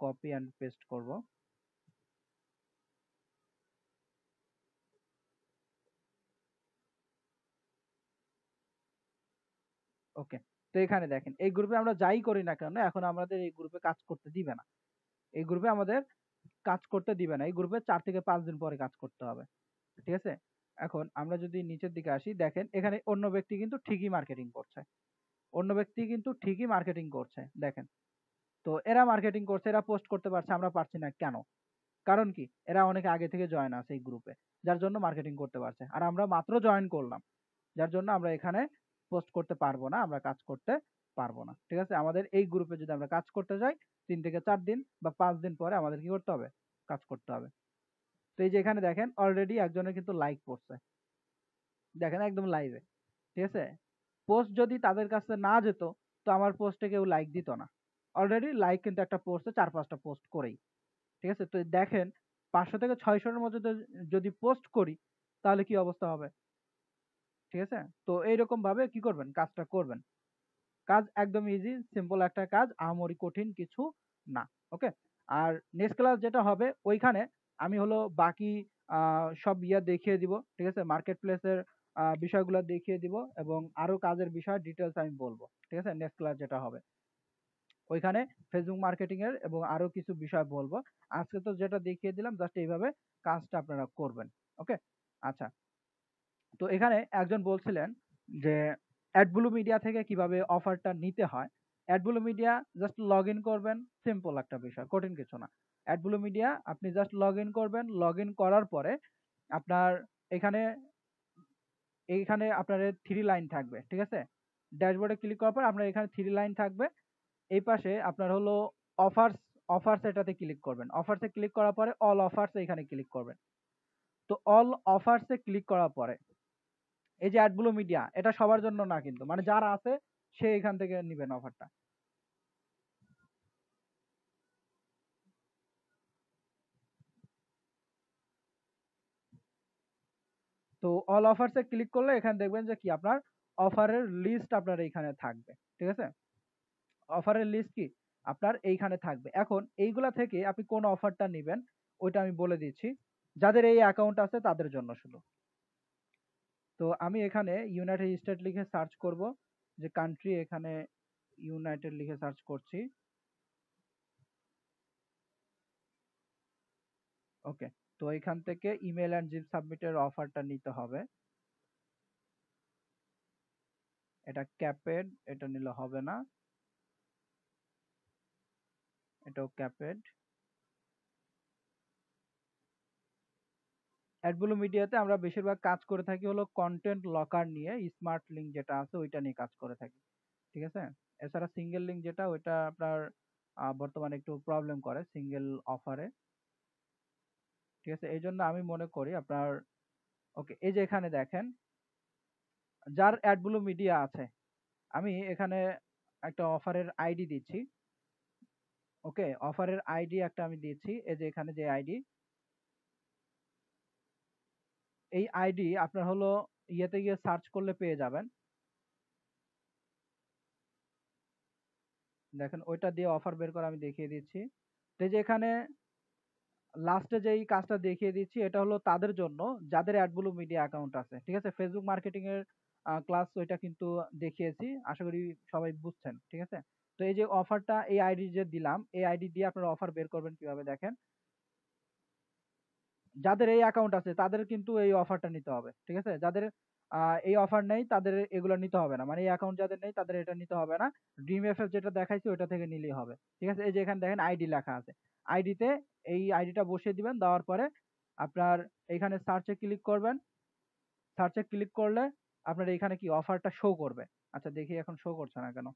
কপি অ্যান্ড পেস্ট করব। ওকে। তো এখানে দেখেন এই গ্রুপে আমরা যাই করি না কেন এখন আমাদের এই গ্রুপে কাজ করতে দিবে না। এই গ্রুপে আমাদের কাজ করতে দিবে না। এই গ্রুপে 4 থেকে 5 দিন পরে কাজ করতে হবে। ঠিক আছে? এখন আমরা যদি নিচের দিকে আসি, দেখেন এখানে অন্য ব্যক্তি কিন্তু ঠিকই মার্কেটিং করছে। অন্য ব্যক্তি কিন্তু ঠিকই মার্কেটিং করছে। দেখেন। তো এরা মার্কেটিং করছে, এরা পোস্ট করতে পারছে, আমরা পারছি না কেন? কারণ কি? এরা অনেক আগে থেকে জয়েন আছে এই গ্রুপে। যার জন্য মার্কেটিং করতে পারছে। আর আমরা মাত্র জয়েন করলাম। যার জন্য আমরা এখানে পোস্ট করতে পারবো না, আমরা কাজ করতে পারবো না। ঠিক আছে? আমাদের এই গ্রুপে যদি আমরা কাজ করতে যাই 3 থেকে 4 দিন বা 5 দিন পরে আমাদের কি করতে হবে? কাজ করতে হবে। তো এই যে এখানে দেখেন অলরেডি একজনের কিন্তু লাইক পড়ছে। দেখেন একদম লাইভে। ঠিক আছে? পোস্ট যদি তাদের কাছে না যেত তো আমার পোস্টে কেউ লাইক দিত না। অলরেডি লাইক কিন্তু একটা পোস্টে 4-5টা পোস্ট করেই। ঠিক আছে? তো দেখেন 500 থেকে 600 এর মধ্যে যদি পোস্ট করি তাহলে কি অবস্থা হবে? ঠিক আছে? তো এইরকম ভাবে কি করবেন? কাজটা করবেন। কাজ একদম ইজি, সিম্পল একটা কাজ, আহামরি কঠিন কিছু না। ওকে? আর নেক্সট ক্লাস যেটা হবে ওইখানে আমি হলো বাকি সব দেখিয়ে দিব। ঠিক আছে? মার্কেট প্লেসের বিষয়গুলো দেখিয়ে দিব এবং আরো কাজের বিষয় ডিটেলস আমি বলবো। ঠিক আছে? নেক্সট ক্লাস যেটা হবে। ওইখানে ফেসবুক মার্কেটিং এর এবং আরো কিছু বিষয় বলবো। আজকে তো যেটা দেখিয়ে দিলাম জাস্ট এইভাবে কাজটা আপনারা করবেন। ওকে? আচ্ছা। তো এখানে একজন বলছিলেন যে অ্যাডব্লু মিডিয়া থেকে কিভাবে অফারটা নিতে হয়। অ্যাডব্লু মিডিয়া জাস্ট লগ ইন করবেন, সিম্পল একটা বিষয়, কঠিন কিছু না। অ্যাডব্লু মিডিয়া আপনি জাস্ট লগ ইন করবেন, লগ ইন করার পরে আপনার এখানে এইখানে আপনার 3 লাইন থাকবে, ঠিক আছে? ড্যাশবোর্ডে ক্লিক করার পর আপনার এখানে 3 লাইন থাকবে। এই পাশে আপনার হলো অফার্স, অফার্স এটাতে ক্লিক করবেন। অফার্সে ক্লিক করার পরে অল অফার্স এখানে ক্লিক করবেন। তো অল অফার্সে ক্লিক করার পরে এই যে অ্যাডব্লু মিডিয়া, এটা সবার জন্য না কিন্তু, মানে যার আছে সে এখান থেকে নিবেন অফারটা। তো অল অফার্সে ক্লিক করলে এখানে দেখবেন যে কি আপনার অফারের লিস্ট আপনার এইখানে থাকবে, ঠিক আছে? অফারের লিস্ট কি আপনার এইখানে থাকবে। এখন এইগুলা থেকে আপনি কোন অফারটা নেবেন ওইটা আমি বলে দিচ্ছি, যাদের এই অ্যাকাউন্ট আছে তাদের জন্য শুধু। তো আমি এখানে ইউনাইটেড স্টেট লিখে সার্চ করব, যে কান্ট্রি, এখানে ইউনাইটেড লিখে সার্চ করছি। ওকে, তো এখান থেকে ইমেল অ্যান্ড জিপ সাবমিটের অফারটা নিতে হবে। এটা ক্যাপেড, এটা নিলে হবে না, এটাও ক্যাপেড। অ্যাডব্লু মিডিয়াতে আমরা বেশিরভাগ কাজ করে থাকি হলো কন্টেন্ট লকার নিয়ে, স্মার্ট লিঙ্ক যেটা আছে ওইটা নিয়ে কাজ করে থাকি, ঠিক আছে? এছাড়া সিঙ্গেল লিঙ্ক যেটা, ওইটা আপনার বর্তমানে একটু প্রবলেম করে সিঙ্গেল অফারে, ঠিক আছে? এই জন্য আমি মনে করি আপনার, ওকে, এই যে এখানে দেখেন যার অ্যাডব্লু মিডিয়া আছে, আমি এখানে একটা অফারের আইডি দিচ্ছি। ওকে, অফারের আইডি একটা আমি দিচ্ছি, এই যে এখানে যে আইডি, এই আইডি আপনার হলো ইয়েতে গিয়ে সার্চ করলে পেয়ে যাবেন। দেখেন ওইটা দিয়ে অফার বের করে আমি দেখিয়ে দিচ্ছি। তো এই যে এখানে লাস্টে যেই কাজটা দেখিয়ে দিচ্ছি এটা হলো তাদের জন্য যাদের অ্যাডব্লু মিডিয়া অ্যাকাউন্ট আছে, ঠিক আছে? ফেসবুক মার্কেটিং এর ক্লাস ওইটা কিন্তু দেখিয়েছি, আশা করি সবাই বুঝছেন, ঠিক আছে? তো এই যে অফারটা, এই আইডি যে দিলাম, এই আইডি দিয়ে আপনারা অফার বের করবেন কিভাবে দেখেন। যাদের এই অ্যাকাউন্ট আছে তাদের কিন্তু এই অফারটা নিতে হবে, ঠিক আছে? যাদের এই অফার নেই তাদের এগুলো নিতে হবে না, মানে এই অ্যাকাউন্ট যাদের নেই তাদের এটা নিতে হবে না। ড্রিম এফএফ যেটা দেখাইছি ওটা থেকে নিলেই হবে, ঠিক আছে? এই যে এখানে দেখেন আইডি লেখা আছে, আইডিতে এই আইডিটা বসিয়ে দিবেন, দেওয়ার পরে আপনার এখানে সার্চে ক্লিক করবেন। সার্চে ক্লিক করলে আপনার এখানে কি অফারটা শো করবে। আচ্ছা দেখি এখন শো করছে না কেন।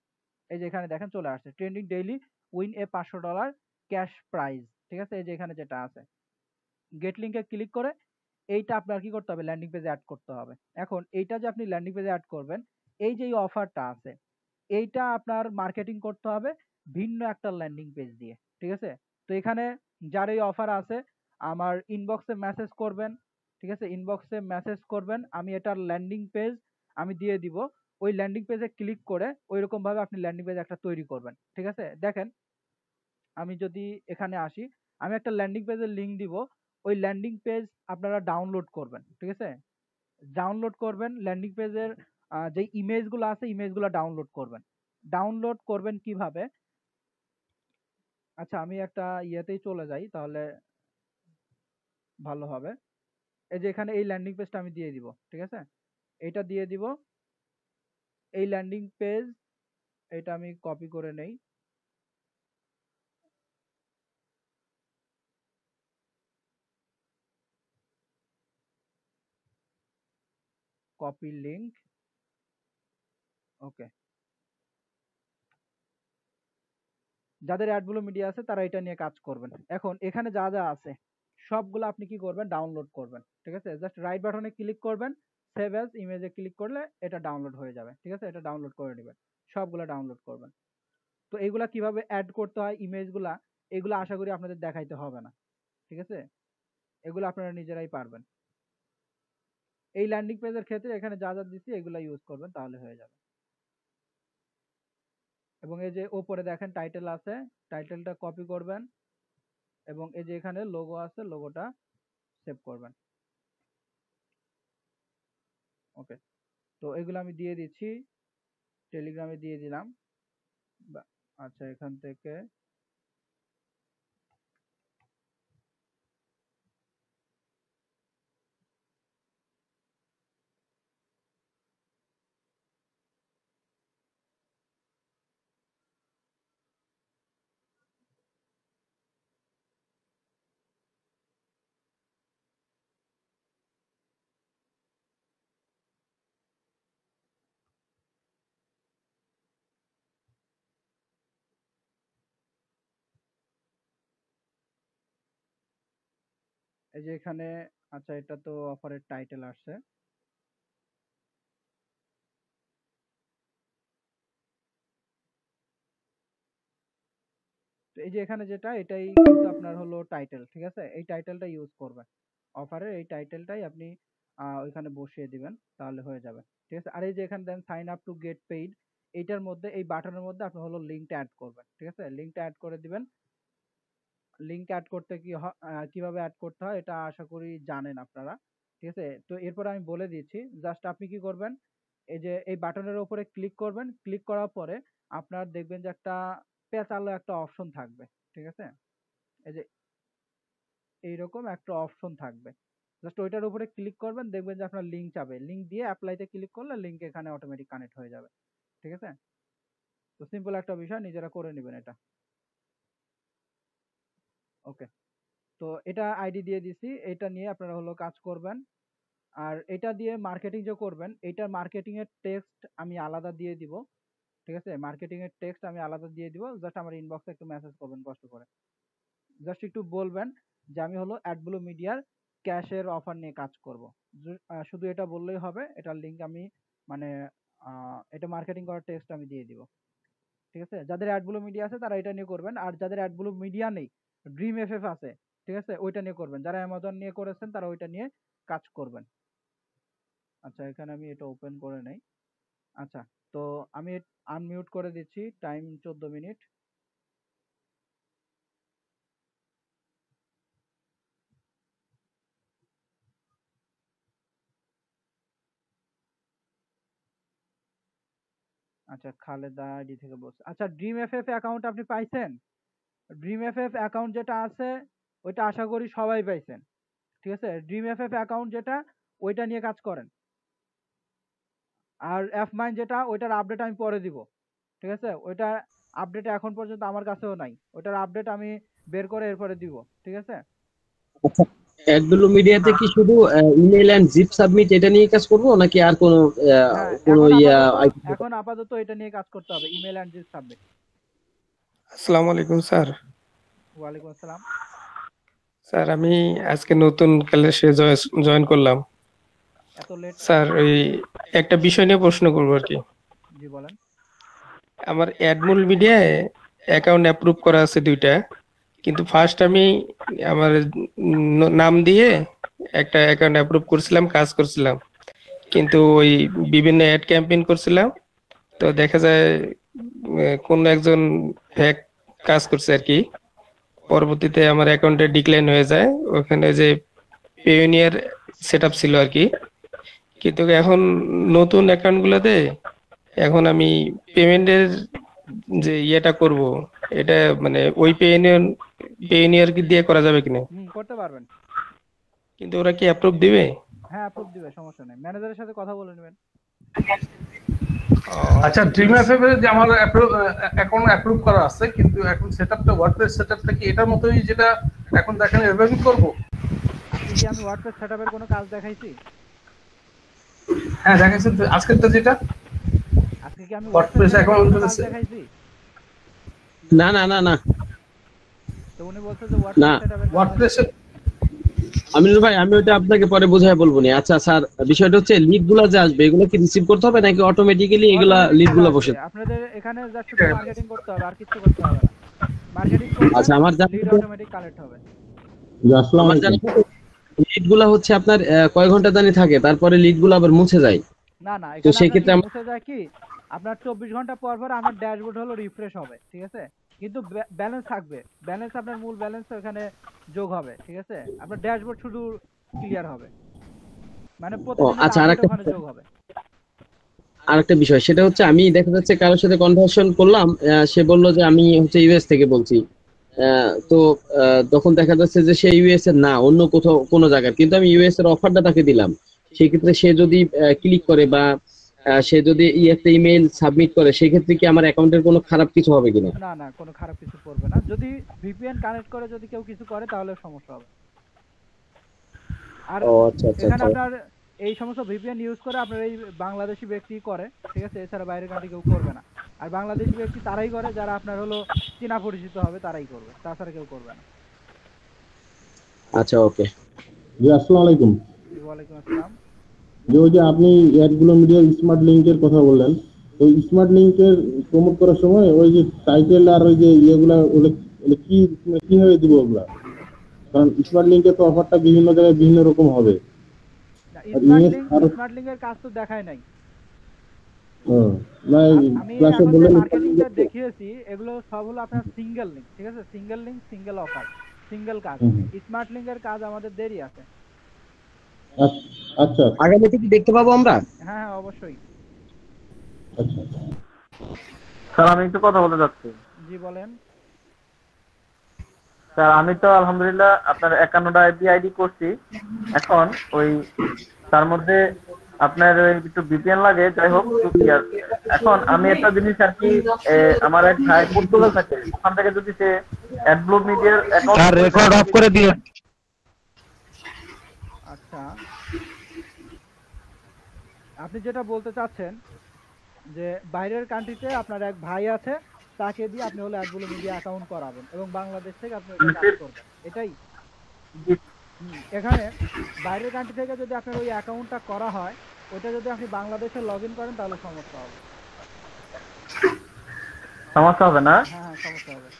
এই যে এখানে দেখেন চলে আসছে, ট্রেন্ডিং ডেইলি উইন এ $500 ক্যাশ প্রাইজ, ঠিক আছে? এই যে এখানে যেটা আছে, গেট লিঙ্কে ক্লিক করে এইটা আপনার কি করতে হবে, ল্যান্ডিং পেজে অ্যাড করতে হবে। এখন এইটা যে আপনি ল্যান্ডিং পেজে অ্যাড করবেন, এই যে এই অফারটা আছে এইটা আপনার মার্কেটিং করতে হবে ভিন্ন একটা ল্যান্ডিং পেজ দিয়ে, ঠিক আছে? তো এখানে যার এই অফার আছে আমার ইনবক্সে মেসেজ করবেন, ঠিক আছে? ইনবক্সে মেসেজ করবেন, আমি এটার ল্যান্ডিং পেজ আমি দিয়ে দিব। ওই ল্যান্ডিং পেজে ক্লিক করে ওইরকম ভাবে আপনি ল্যান্ডিং পেজ একটা তৈরি করবেন, ঠিক আছে? দেখেন আমি যদি এখানে আসি, আমি একটা ল্যান্ডিং পেজের লিঙ্ক দিব, ওই ল্যান্ডিং পেজ আপনারা ডাউনলোড করবেন, ঠিক আছে? ডাউনলোড করবেন ল্যান্ডিং পেজের যে ইমেজগুলো আছে ইমেজগুলো ডাউনলোড করবেন। ডাউনলোড করবেন কিভাবে? আচ্ছা আমি একটা ইয়েতেই চলে যাই তাহলে ভালো হবে। এই যে এখানে এই ল্যান্ডিং পেজটা আমি দিয়ে দিব, ঠিক আছে? এটা দিয়ে দিব, এই ল্যান্ডিং পেজ, এটা আমি কপি করে নেই। কপি লিংক, ওকে। যাদের অ্যাডব্লু মিডিয়া আছে তারা এটা নিয়ে কাজ করবেন। এখন এখানে যা যা আছে সবগুলো আপনি কি করবেন, ডাউনলোড করবেন, ঠিক আছে? জাস্ট রাইট বাটনে ক্লিক করবেন, সেভ অ্যাজ ইমেজে ক্লিক করলে এটা ডাউনলোড হয়ে যাবে, ঠিক আছে? এটা ডাউনলোড করে নেবেন, সবগুলা ডাউনলোড করবেন। তো এগুলা কিভাবে অ্যাড করতে হয় ইমেজগুলা, এগুলো আশা করি আপনাদের দেখাইতে হবে না, ঠিক আছে? এগুলো আপনারা নিজেরাই পারবেন। এই ল্যান্ডিং পেজের ক্ষেত্রে এখানে যা যা দিচ্ছি এগুলা ইউজ করবেন, তাহলে হয়ে যাবে। এবং এই যে ওপরে দেখেন টাইটেল আছে, টাইটেলটা কপি করবেন এবং এই যে এখানে লোগো আছে, লোগোটা সেভ করবেন। ওকে, তো এগুলো আমি দিয়ে দিচ্ছি, টেলিগ্রামে দিয়ে দিলাম। আচ্ছা এখান থেকে এই যে এখানে, আচ্ছা এটা তো অফারের টাইটেল আসছে। তো এই যে এখানে যেটা, এটাই কিন্তু আপনার হলো টাইটেল, ঠিক আছে? এই টাইটেলটা ইউজ করবেন, অফারের এই টাইটেলটাই আপনি ওইখানে বসিয়ে দিবেন, তাহলে হয়ে যাবে, ঠিক আছে? আর এই যে এখানে then sign up to get paid, এইটার মধ্যে, এই বাটনের মধ্যে আপনি হলো লিঙ্কটা অ্যাড করবেন, ঠিক আছে? লিঙ্কটা অ্যাড করে দিবেন। লিঙ্ক অ্যাড করতে কিভাবে অ্যাড করতে হয় এটা আশা করি জানেন আপনারা, ঠিক আছে? তো এরপর আমি বলে দিচ্ছি, জাস্ট আপনি কি করবেন, এই যে এই বাটনের উপরে ক্লিক করবেন, ক্লিক করার পরে আপনার দেখবেন যে একটা পেঁচালো একটা অপশন থাকবে, ঠিক আছে? এই যে এইরকম একটা অপশন থাকবে, জাস্ট ওইটার উপরে ক্লিক করবেন, দেখবেন যে আপনার লিঙ্ক চাবে, লিঙ্ক দিয়ে অ্যাপ্লাইতে ক্লিক করলে লিঙ্ক এখানে অটোমেটিক কানেক্ট হয়ে যাবে, ঠিক আছে? তো সিম্পল একটা বিষয়, নিজেরা করে নেবেন এটা। ওকে, তো এটা আইডি দিয়ে দিছি, এটা নিয়ে আপনারা হলো কাজ করবেন। আর এটা দিয়ে মার্কেটিং যে করবেন, এইটার মার্কেটিং এর টেক্সট আমি আলাদা দিয়ে দিব, ঠিক আছে? মার্কেটিং এর টেক্সট আমি আলাদা দিয়ে দিব, জাস্ট আমার ইনবক্সে একটু মেসেজ করবেন কষ্ট করে, জাস্ট একটু বলবেন যে আমি হলো অ্যাডব্লু মিডিয়ার ক্যাশের অফার নিয়ে কাজ করব। শুধু এটা বললেই হবে, এটার লিংক আমি মানে এটা মার্কেটিং করার টেক্সট আমি দিয়ে দিব, ঠিক আছে? যাদের অ্যাডব্লু মিডিয়া আছে তারা এটা নিয়ে করবেন, আর যাদের অ্যাডব্লু মিডিয়া নেই, ড্রিম এফএফ আছে, ঠিক আছে, ওইটা নিয়ে করবেন। যারা অ্যামাজন নিয়ে করেছেন তারা ওইটা নিয়ে কাজ করবেন। আচ্ছা, এখানে আমি এটা ওপেন করে নেই। আচ্ছা, তো আমি আনমিউট করে দিচ্ছি, টাইম 14 মিনিট। আচ্ছা, খালেদা আইডি থেকে বলছে। আচ্ছা, ড্রিম এফএফ অ্যাকাউন্ট আপনি পাইছেন? ড্রিম এফএফ অ্যাকাউন্ট যেটা আছে ওইটা আশা করি সবাই পাইছেন, ঠিক আছে? ড্রিম এফএফ অ্যাকাউন্ট যেটা, ওইটা নিয়ে কাজ করেন। আর এফ মাইন যেটা, ওইটার আপডেট আমি পরে দিব, ঠিক আছে? ওইটা আপডেট এখন পর্যন্ত আমার কাছেও নাই, ওইটার আপডেট আমি বের করে এরপরে দিব, ঠিক আছে? আচ্ছা, অ্যাডব্লু মিডিয়াতে কি শুধু ইমেল এন্ড জিপ সাবমিট এটা নিয়ে কাজ করব নাকি আর কোনো হ্যাঁ, কোনো এখন আপাতত এটা নিয়ে কাজ করতে হবে, ইমেল এন্ড জিপ সাবমিট। আসসালামু আলাইকুম স্যার। ওয়ালাইকুম আসসালাম। স্যার আমি আজকে নতুন ক্লাসে জয়েন করলাম। এত লেট স্যার ওই একটা বিষয় নিয়ে প্রশ্ন করবো আর কি। জি বলেন। আমার অ্যাডমুল মিডিয়ায় অ্যাকাউন্ট অ্যাপ্রুভ করা আছে 2টা, কিন্তু ফার্স্ট আমি আমার নাম দিয়ে একটা অ্যাকাউন্ট অ্যাপ্রুভ করছিলাম, কাজ করছিলাম, কিন্তু ওই বিভিন্ন অ্যাড ক্যাম্পেইন করছিলাম, তো দেখা যায় কোন একজন হ্যাক কাজ করছে আর কি। পরবর্তীতে আমার অ্যাকাউন্টে ডিক্লাইন হয়ে যায়, ওখানে যে পেওনিয়ার সেটআপ ছিল আর কি। কিন্তু এখন নতুন অ্যাকাউন্টগুলোতে এখন আমি পেমেন্টের যে ইয়েটা করব, এটা মানে ওই পেওনিয়ার কি দিয়ে করা যাবে কিনা? করতে পারবেন, কিন্তু ওরা কি অ্যাপ্রুভ দিবে? হ্যাঁ অ্যাপ্রুভ দিবে, সমস্যা নেই, ম্যানেজারের সাথে কথা বলে নেবেন। আচ্ছা, ড্রিম এফএফ এর যে আমার অ্যাকাউন্ট অ্যাপ্রুভ করা আছে, কিন্তু এখন সেটআপটা ওয়ার্ডপ্রেস সেটআপটা কি এটার মতোই যেটা এখন দেখেন এভাবেই করব? আপনি কি আমি ওয়ার্ডপ্রেস সেটআপের কোনো কাজ দেখাইছি? হ্যাঁ দেখাইছেন তো, আজকেরটা যেটা আজকে কি আমি ওয়ার্ডপ্রেস অ্যাকাউন্ট কাজ দেখাইছি? না না না না, তো উনি বলছে যে ওয়ার্ডপ্রেস সেটআপের ওয়ার্ডপ্রেস। আমিনুল ভাই, আমি ওটা আপনাকে পরে বুঝায় বলবো নি। আচ্ছা স্যার, বিষয়টা হচ্ছে লিডগুলো যে আসবে এগুলো কি রিসিভ করতে হবে নাকি অটোমেটিক্যালি এগুলা লিডগুলো বসে? আপনাদের এখানে জাস্ট শুধু মার্কেটিং করতে হবে, আর কিছু করতে হবে না। মার্কেটিং করলে আচ্ছা, আমার লিড অটোমেটিক কালেক্ট হবে। আমার জানা লিডগুলো হচ্ছে আপনার কয় ঘন্টা জানি থাকে, তারপরে লিডগুলো আবার মুছে যায়। না না, তো এখানে সেই ক্ষেত্রে মুছে যায় কি, আপনার 24 ঘন্টা পর পর আমার ড্যাশবোর্ড হলো রিফ্রেশ হবে, ঠিক আছে? কিন্তু ব্যালেন্স থাকবে, ব্যালেন্স আপনার মূল ব্যালেন্স এখানে যোগ হবে, ঠিক আছে? আপনার ড্যাশবোর্ড শুধু ক্লিয়ার হবে, মানে প্রতিদিন আচ্ছা, ওখানে যোগ হবে। আরেকটা বিষয়, সেটা হচ্ছে আমি দেখা যাচ্ছে কারোর সাথে কনভারসেশন করলাম, সে বলল যে আমি হচ্ছে ইউএস থেকে বলছি, তো তখন দেখা যাচ্ছে যে সে ইউএস এর না, অন্য কোথাও কোনো জায়গার, কিন্তু আমি ইউএস এর অফারটা তাকে দিলাম। সেই ক্ষেত্রে সে যদি ক্লিক করে বা সে যদি একটা ইমেল সাবমিট করে, সেই ক্ষেত্রে কি আমার অ্যাকাউন্টের কোনো খারাপ কিছু হবে কিনা? না না, কোনো খারাপ কিছু করবে না। যদি ভিপিএন কানেক্ট করে যদি কেউ কিছু করে তাহলে সমস্যা হবে। আর এখানে আপনার এই সমস্ত ভিপিএন ইউজ করে আপনার এই বাংলাদেশি ব্যক্তি করে, ঠিক আছে? এছাড়া বাইরের কান্ট্রি কেউ করবে না। আর বাংলাদেশি ব্যক্তি তারাই করে যারা আপনার হলো চীনা পরিচিত হবে, তারাই করবে, তাছাড়া কেউ করবে না। আচ্ছা, ওকে। জি আসসালামু আলাইকুম। ওয়ালাইকুম আসসালাম। যে ওই যে আপনি অ্যাডগুলো মিডিয়ার স্মার্ট লিংকের কথা বললেন, ওই স্মার্ট লিংকের প্রমোট করার সময় ওই যে টাইটেল আর ওই যে ইয়েগুলা ওগুলো ওগুলো কি কিভাবে দিব ওগুলা? কারণ স্মার্ট লিংকে তো অফারটা বিভিন্ন জায়গায় বিভিন্ন রকম হবে। আর ইমেজ আর স্মার্ট লিংকের কাজ তো দেখায় নাই। না আমি ক্লাসে এখন যে বললেন মার্কেটিংটা দেখিয়েছি এগুলো সব হলো আপনার সিঙ্গেল লিংক, ঠিক আছে? Single link, single offer, single কাজ। স্মার্ট লিংকের কাজ আমাদের দেরি আছে। আচ্ছা আগামীতে কি দেখতে পাবো আমরা? হ্যাঁ অবশ্যই। আচ্ছা স্যার আমি একটু কথা বলতে চাচ্ছি। জি বলেন। স্যার আমি তো আলহামদুলিল্লাহ আপনার 51টা আইডি করছি। এখন ওই তার মধ্যে আপনার ওই একটু ভিপিএন লাগে, যাই হোক। এখন আমি একটা জিনিস আর কি, আমার এক ভাই পর্তুগাল থাকে, ওখান থেকে যদি সে অ্যাডব্লু মিডিয়ার অ্যাকাউন্ট রেকর্ড অফ করে দিয়ে। আচ্ছা, আপনি যেটা বলতে চাচ্ছেন যে বাইরের কান্ট্রিতে আপনার এক ভাই আছে, তাকে দিয়ে আপনি হলো অ্যাডব্লু মিডিয়া অ্যাকাউন্ট করাবেন এবং বাংলাদেশ থেকে আপনি এটা কাজ করবেন, এটাই? এখানে বাইরের কান্ট্রি থেকে যদি আপনার ওই অ্যাকাউন্টটা করা হয়, ওটা যদি আপনি বাংলাদেশে লগ ইন করেন তাহলে সমস্যা হবে। সমস্যা হবে না? হ্যাঁ সমস্যা হবে।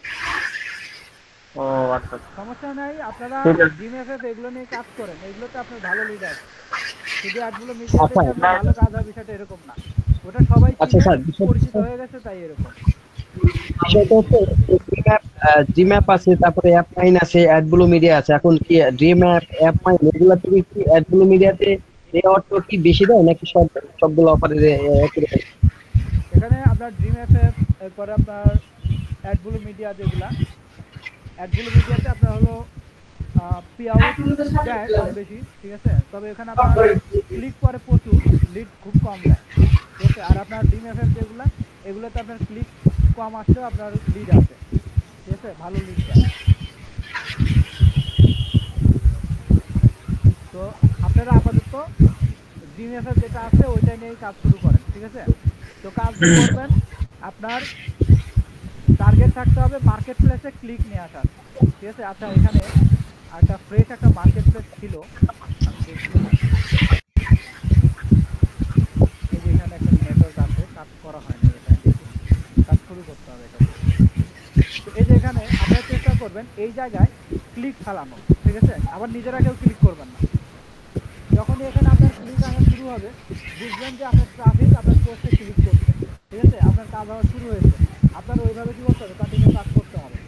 ও আচ্ছা, সমস্যা নাই। আপনারা জিএমএফএফ এগুলো নিয়ে কাজ করেন, এগুলোতে আপনার ভালো লিড আছে। শুধু অ্যাডগুলো মিডিয়া থেকে আপনার ভালো কাজ হয় বিষয়টা এরকম না। ওটা সবাই পরিচিত হয়ে গেছে তাই এরকম। বিষয়টা হচ্ছে জিম্যাপ আছে, তারপরে অ্যাপ9 আছে, অ্যাডব্লু মিডিয়া আছে। এখন কি জিম্যাপ, অ্যাপ9 এগুলা থেকে কি অ্যাডব্লু মিডিয়াতে এই অর্থ কি বেশি দেয় নাকি সবগুলো অফারে একই রকম? এখানে আপনার জিএমএফএফ, এরপরে আপনার অ্যাডব্লু মিডিয়া, যেগুলা অ্যাডব্লু মিডিয়াতে আপনার হলো পেআউট দেয় কম বেশি, ঠিক আছে? তবে এখানে আপনার ক্লিক করে প্রচুর, লিড খুব কম দেয়, ঠিক আছে? আর আপনার জিএমএফএফ যেগুলা, এগুলোতে আপনার ক্লিক কম আসলেও আপনার লিড আছে, ঠিক আছে? ভালো লিড দেয়। তো আপনারা আপাতত জিএমএফএফ যেটা আছে ওইটা নিয়েই কাজ শুরু করেন, ঠিক আছে? তো কাজ করবেন, আপনার টার্গেট থাকতে হবে মার্কেট প্লেসে ক্লিক নিয়ে আসার, ঠিক আছে? আচ্ছা, এখানে একটা ফ্রেশ একটা মার্কেট প্লেস ছিল, আমি দেখছি। এই যে এখানে একটা নেটওয়ার্ক আছে, কাজ করা হয়নি, এটা কাজ শুরু করতে হবে এটা। তো এই যে এখানে আপনারা চেষ্টা করবেন এই জায়গায় ক্লিক ফেলানো, ঠিক আছে? আবার নিজেরা কেউ ক্লিক করবেন না। যখনই এখানে আপনার ক্লিক আসা শুরু হবে, বুঝবেন যে আপনার ট্রাফিক আপনার পোস্টে ক্লিক করছে, ঠিক আছে? আপনার কাজ হওয়া শুরু হয়েছে। আপনার ওইভাবে কি করতে হবে, কন্টিনিউ কাজ করতে হবে।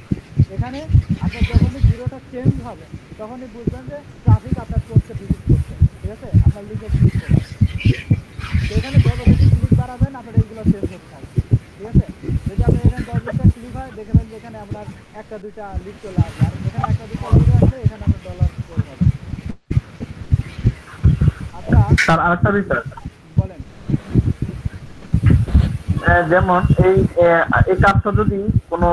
এখানে আপনার যখনই জিরোটা চেঞ্জ হবে, তখনই বুঝবেন যে ট্রাফিক আপনার পোস্টে ভিজিট করছে, ঠিক আছে? আপনার লিঙ্কে ক্লিক করবে। তো এখানে যত বেশি ক্লিক বাড়াবেন আপনার এইগুলো চেঞ্জ হতে থাকবে, ঠিক আছে? যদি আপনার এখানে 10-20টা ক্লিক হয়, দেখবেন যে এখানে আপনার 1-2টা লিড চলে আসবে, আর এখানে 1-2টা লিড আসলে এখানে আপনার ডলার যোগ হবে। আচ্ছা স্যার আরেকটা বিষয় বলেন। যেমন এই কাজটা যদি কোনো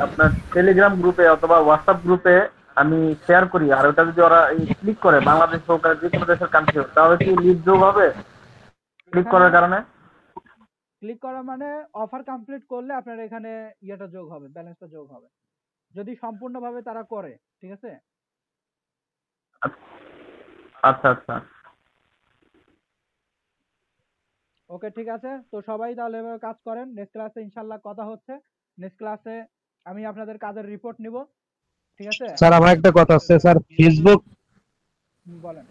আপনার টেলিগ্রাম গ্রুপে অথবা হোয়াটসঅ্যাপ গ্রুপে আমি শেয়ার করি, আর ওটা যদি ওরা ক্লিক করে, বাংলাদেশ হোক আর যে কোনো দেশের কান্ট্রি হোক, তাহলে কি লিড যোগ হবে ক্লিক করার কারণে? ক্লিক করা মানে অফার কমপ্লিট করলে আপনার এখানে ইয়েটা যোগ হবে, ব্যালেন্সটা যোগ হবে, যদি সম্পূর্ণভাবে তারা করে, ঠিক আছে? আচ্ছা আচ্ছা, ওকে ঠিক আছে। তো সবাই তাহলে এভাবে কাজ করেন। নেক্সট ক্লাসে ইনশাল্লাহ কথা হচ্ছে। নেক্সট ক্লাসে আমি আপনাদের কাজের রিপোর্ট নিব, ঠিক আছে? স্যার আমার একটা কথা আছে স্যার, ফেসবুক বলেন।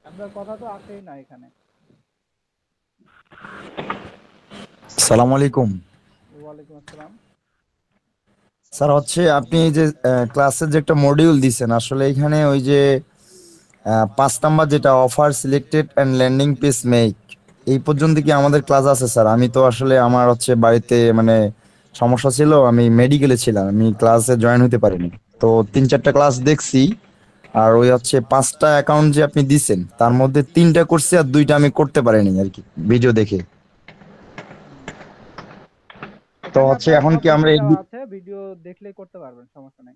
আপনার কথা তো আসেই না এখানে। আসসালামু আলাইকুম ওয়ালাইকুম আসসালাম। স্যার, হচ্ছে আপনি এই যে ক্লাসের যে একটা মডিউল দিছেন, আসলে এখানে ওই যে 5 নাম্বার যেটা offer selected and landing page make, এই পর্যন্ত কি আমাদের ক্লাস আছে স্যার? আমি তো আসলে আমার হচ্ছে বাড়িতে মানে সমস্যা ছিল, আমি মেডিকেলে ছিলাম, আমি ক্লাসে জয়েন হতে পারিনি। তো 3-4টা ক্লাস দেখছি, আর ওই হচ্ছে 5টা অ্যাকাউন্ট যে আপনি দিছেন তার মধ্যে 3টা করছি আর 2টা আমি করতে পারিনি আর কি, ভিডিও দেখে। তো হচ্ছে এখন কি আমরা আছে ভিডিও দেখলেই করতে পারবেন, সমস্যা নাই।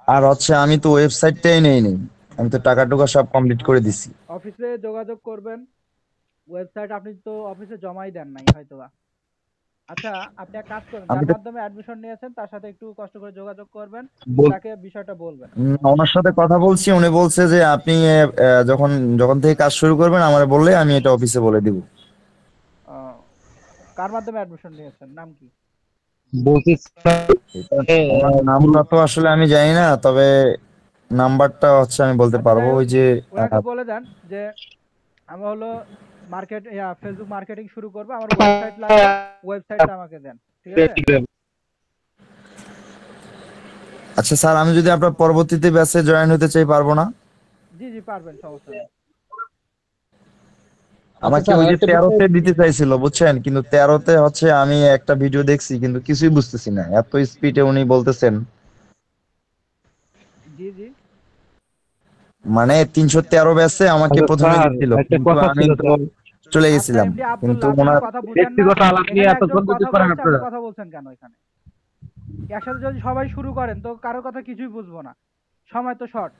আর হচ্ছে আমি তো ওয়েবসাইটটাই নেই, আমি তো টাকা টুকা সব কমপ্লিট করে দিছি। অফিসে যোগাযোগ করবেন। ওয়েবসাইট আপনি তো অফিসে জমাই দেন নাই হয়তোবা। আচ্ছা, আপনি এক কাজ করবেন, আমি যার তো মাধ্যমে অ্যাডমিশন নিয়েছেন তার সাথে একটু কষ্ট করে যোগাযোগ করবেন, বল- তাকে বিষয়টা বলবেন। ওনার সাথে কথা বলছি, উনি বলছে যে আপনি যখন যখন থেকে কাজ শুরু করবেন আমার বললে আমি এটা অফিসে বলে দিব। আহ, কার মাধ্যমে অ্যাডমিশন নিয়েছেন, নাম কি? বলছি স্যার, ওনার নামটা তো আসলে আমি জানি না, তবে নাম্বারটা হচ্ছে আমি বলতে আচ্ছা, পারবো। যাই হোক, ওই যে ওনাকে আহ, বলে দেন যে আমি হলো ফেসবুক মার্কেটিং শুরু করবো, আমার ওয়েবসাইট লাগবে, ওয়েবসাইটটা আমাকে দেন, ঠিক আছে? আচ্ছা স্যার, আমি যদি আপনার পরবর্তীতে ব্যাচে জয়েন হতে চাই পারবো না? জি জি পারবেন, সমস্যা নেই। আমাকে স্যার ওই যে আরেকটা 13-তে বিষয়, দিতে চাইছিল বুঝছেন, কিন্তু 13-তে হচ্ছে আমি একটা ভিডিও দেখছি কিন্তু কিছুই বুঝতেছি না, এত স্পিডে উনি বলতেছেন। জি জি মানে 313 ব্যাচে আমাকে আচ্ছা প্রথমে স্যার, দিচ্ছিল, একটা কিন্তু কথা আমি ছিল তো তো, চলে আচ্ছা, গেছিলাম। এমডি কিন্তু আব্দুল্লাহ, আপনি ওনার কথা বুঝেন না? ব্যক্তিগত আলাপ নিয়ে এখানে এতক্ষণ একজন যদি কথা করেন বলছে, আপনি আপনারা। কথা বলছেন কেন? এখানে একসাথে যদি সবাই শুরু করেন তো কারো কথা কিছুই বুঝবো না, সময় তো শর্ট,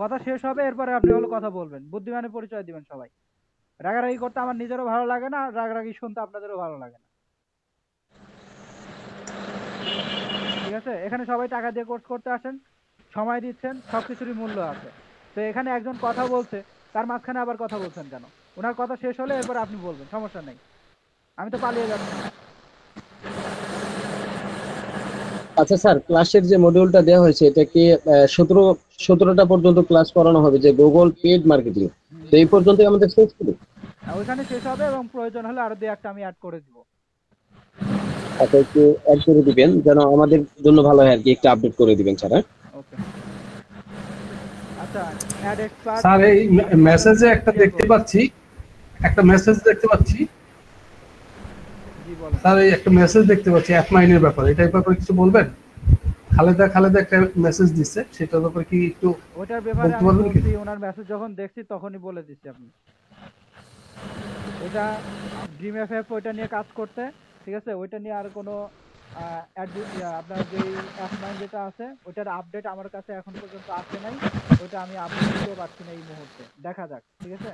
কথা শেষ হবে এরপরে আপনি হলো কথা বলবেন, বুদ্ধিমানের পরিচয় দিবেন সবাই। রাগারাগি করতে আমার নিজেরও ভালো লাগে না, রাগারাগি শুনতে আপনাদেরও ভালো লাগে না, ঠিক আছে? এখানে সবাই টাকা দিয়ে কোর্স করতে আসেন, সময় দিচ্ছেন, সবকিছুরই মূল্য আছে। তো এখানে একজন কথা বলছে, তার মাঝখানে আবার কথা বলছেন কেন? ওনার কথা শেষ হলে এরপর আপনি বলবেন, সমস্যা নেই, আমি তো পালিয়ে যাচ্ছি না। আচ্ছা স্যার, ক্লাসের যে মডিউলটা দেওয়া হয়েছে এটা কি 17টা পর্যন্ত ক্লাস করানো হবে, যে গুগল পেড মার্কেটিং, তো এই পর্যন্ত আমাদের শেষ করি? ওইখানে শেষ হবে এবং প্রয়োজন হলে আরো দুই একটা আমি অ্যাড করে দিব। আচ্ছা, একটু অ্যাড করে দিবেন যেন আমাদের জন্য ভালো হয় আর কি, একটু আপডেট করে দিবেন স্যার। ওকে, আচ্ছা, অ্যাড এক্সপার্ট স্যার এই মেসেজে একটা দেখতে পাচ্ছি, একটা মেসেজ দেখতে পাচ্ছি জি বলেন। স্যার, এই একটা মেসেজ দেখতে পাচ্ছি F9 এর ব্যাপারে, এটার ব্যাপারে কিছু বলবেন? খালেদা একটা মেসেজ দিচ্ছে, সেটার ব্যাপারে কি একটু ওটার ব্যাপারে বলতে আমি পারবেন কি? বলছি, ওনার মেসেজ যখন দেখছি তখনই বলে দিচ্ছি আপনি। ওটা ড্রিম এফএফ ওইটা নিয়ে কাজ করতে, ঠিক আছে? ওইটা নিয়ে আর কোনো আপনার যে F9 যেটা আছে ওইটার আপডেট আমার কাছে এখন পর্যন্ত আসে নাই, ওইটা আমি আপডেট দিতেও পারছি না এই মুহূর্তে, দেখা যাক, ঠিক আছে?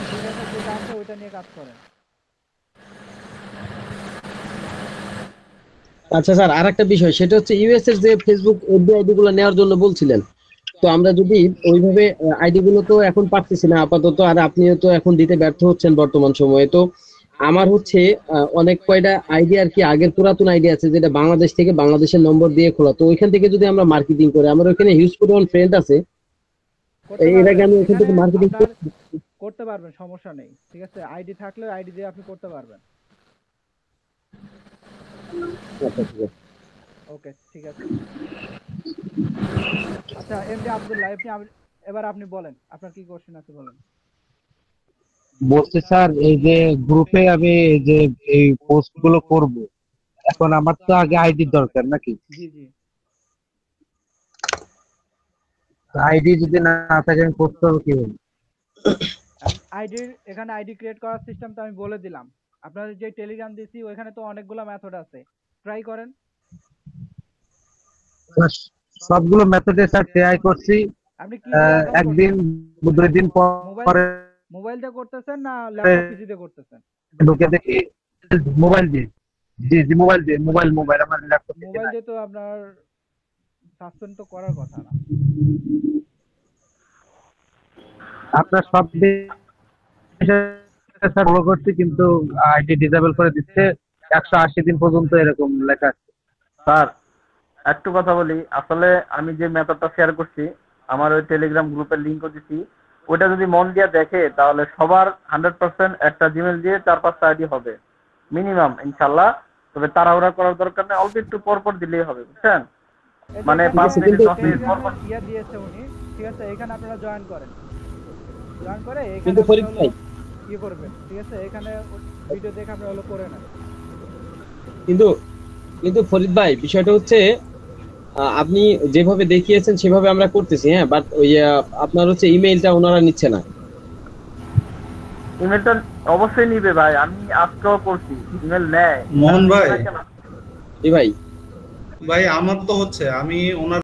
ড্রিম এফএফ যেটা আছে ওইটা নিয়ে কাজ করেন। আচ্ছা স্যার, আর একটা বিষয়, সেটা হচ্ছে ইউএস এর যে ফেসবুক এফবি আইডি গুলো নেওয়ার জন্য বলছিলেন, তো আমরা যদি ওইভাবে আইডি গুলো তো এখন পাচ্ছি না আপাতত, আর আপনিও তো এখন দিতে ব্যর্থ হচ্ছেন বর্তমান সময়ে। তো আমার হচ্ছে অনেক কয়টা আইডি আর কি, আগের পুরাতন আইডি আছে যেটা বাংলাদেশ থেকে, বাংলাদেশের নম্বর দিয়ে খোলা, তো ওইখান থেকে যদি আমরা মার্কেটিং করি, আমার ওইখানে হিউজ পরিমাণ ফ্রেন্ড আছে, করতে এর আগে পারবেন, আমি ওইখান এখানে থেকে মার্কেটিং আপনার করতে পারবেন, সমস্যা নেই, ঠিক আছে? আইডি থাকলে আইডি দিয়ে আপনি করতে পারবেন। ওকে, ঠিক আছে। আচ্ছা, এমডি আব্দুল্লাহ, এবার আপনি বলেন, আপনার কি কোশ্চেন আছে বলেন। বলছি স্যার, এই যে গ্রুপে আমি এই যে এই পোস্ট গুলো করব, এখন আমার তো আগে আইডির দরকার নাকি? জি জি আইডি যদি না থাকে আমি পোস্ট করবো কিভাবে? এখানে আইডি ক্রিয়েট করার সিস্টেম তো আমি বলে দিলাম। আপনার যে টেলিগ্রাম দিছি ওইখানে তো অনেকগুলো মেথড আছে, ট্রাই করেন। সবগুলো মেথডে স্যার ট্রাই করছি, আপনি কি একদিন 2 দিন পরে মোবাইল দিয়ে করতেছেন না ল্যাপটপ পিসি দিয়ে করতেছেন? ঢুকে দেখি মোবাইল দিয়ে। জি মোবাইল আমার ল্যাপটপ মোবাইল দিয়ে তো আপনার সাসপেন্ড তো করার কথা না। আপনার সব স্যার ফলো করছি, কিন্তু আইডি ডিসেবল করে দিচ্ছে, 180 দিন পর্যন্ত এরকম লেখা আছে। স্যার একটু কথা বলি, আসলে আমি যে মেথডটা শেয়ার করছি আমার ওই টেলিগ্রাম গ্রুপের লিঙ্কও দিছি, ওইটা যদি মন দিয়ে দেখে তাহলে সবার 100% একটা জিমেল দিয়ে 4-5টা আইডি হবে মিনিমাম ইনশাল্লাহ। তবে তাড়াহুড়া করার দরকার নেই, অল্প একটু পরপর দিলেই হবে, বুঝছেন? মানে 5 মিনিট 10 মিনিট পরপর ইয়া দিয়েছে উনি, ঠিক আছে? এখানে আপনারা জয়েন করেন, জয়েন করে কিন্তু ফরিদ ভাই কি করবেন, ঠিক আছে? এখানে ভিডিও দেখে আপনারা হলো করে নেন। কিন্তু ফরিদ ভাই, বিষয়টা হচ্ছে আপনি যেভাবে দেখিয়েছেন সেভাবে আমরা করতেছি, হ্যাঁ, বাট ওই আপনার হচ্ছে ইমেইলটা ওনারা নিচ্ছে না। ইমেলটা অবশ্যই নিবে ভাই, আমি আজকেও করছি, ইমেল নেয়। মোহন ভাই, জি ভাই, ভাই আমার তো হচ্ছে আমি ওনার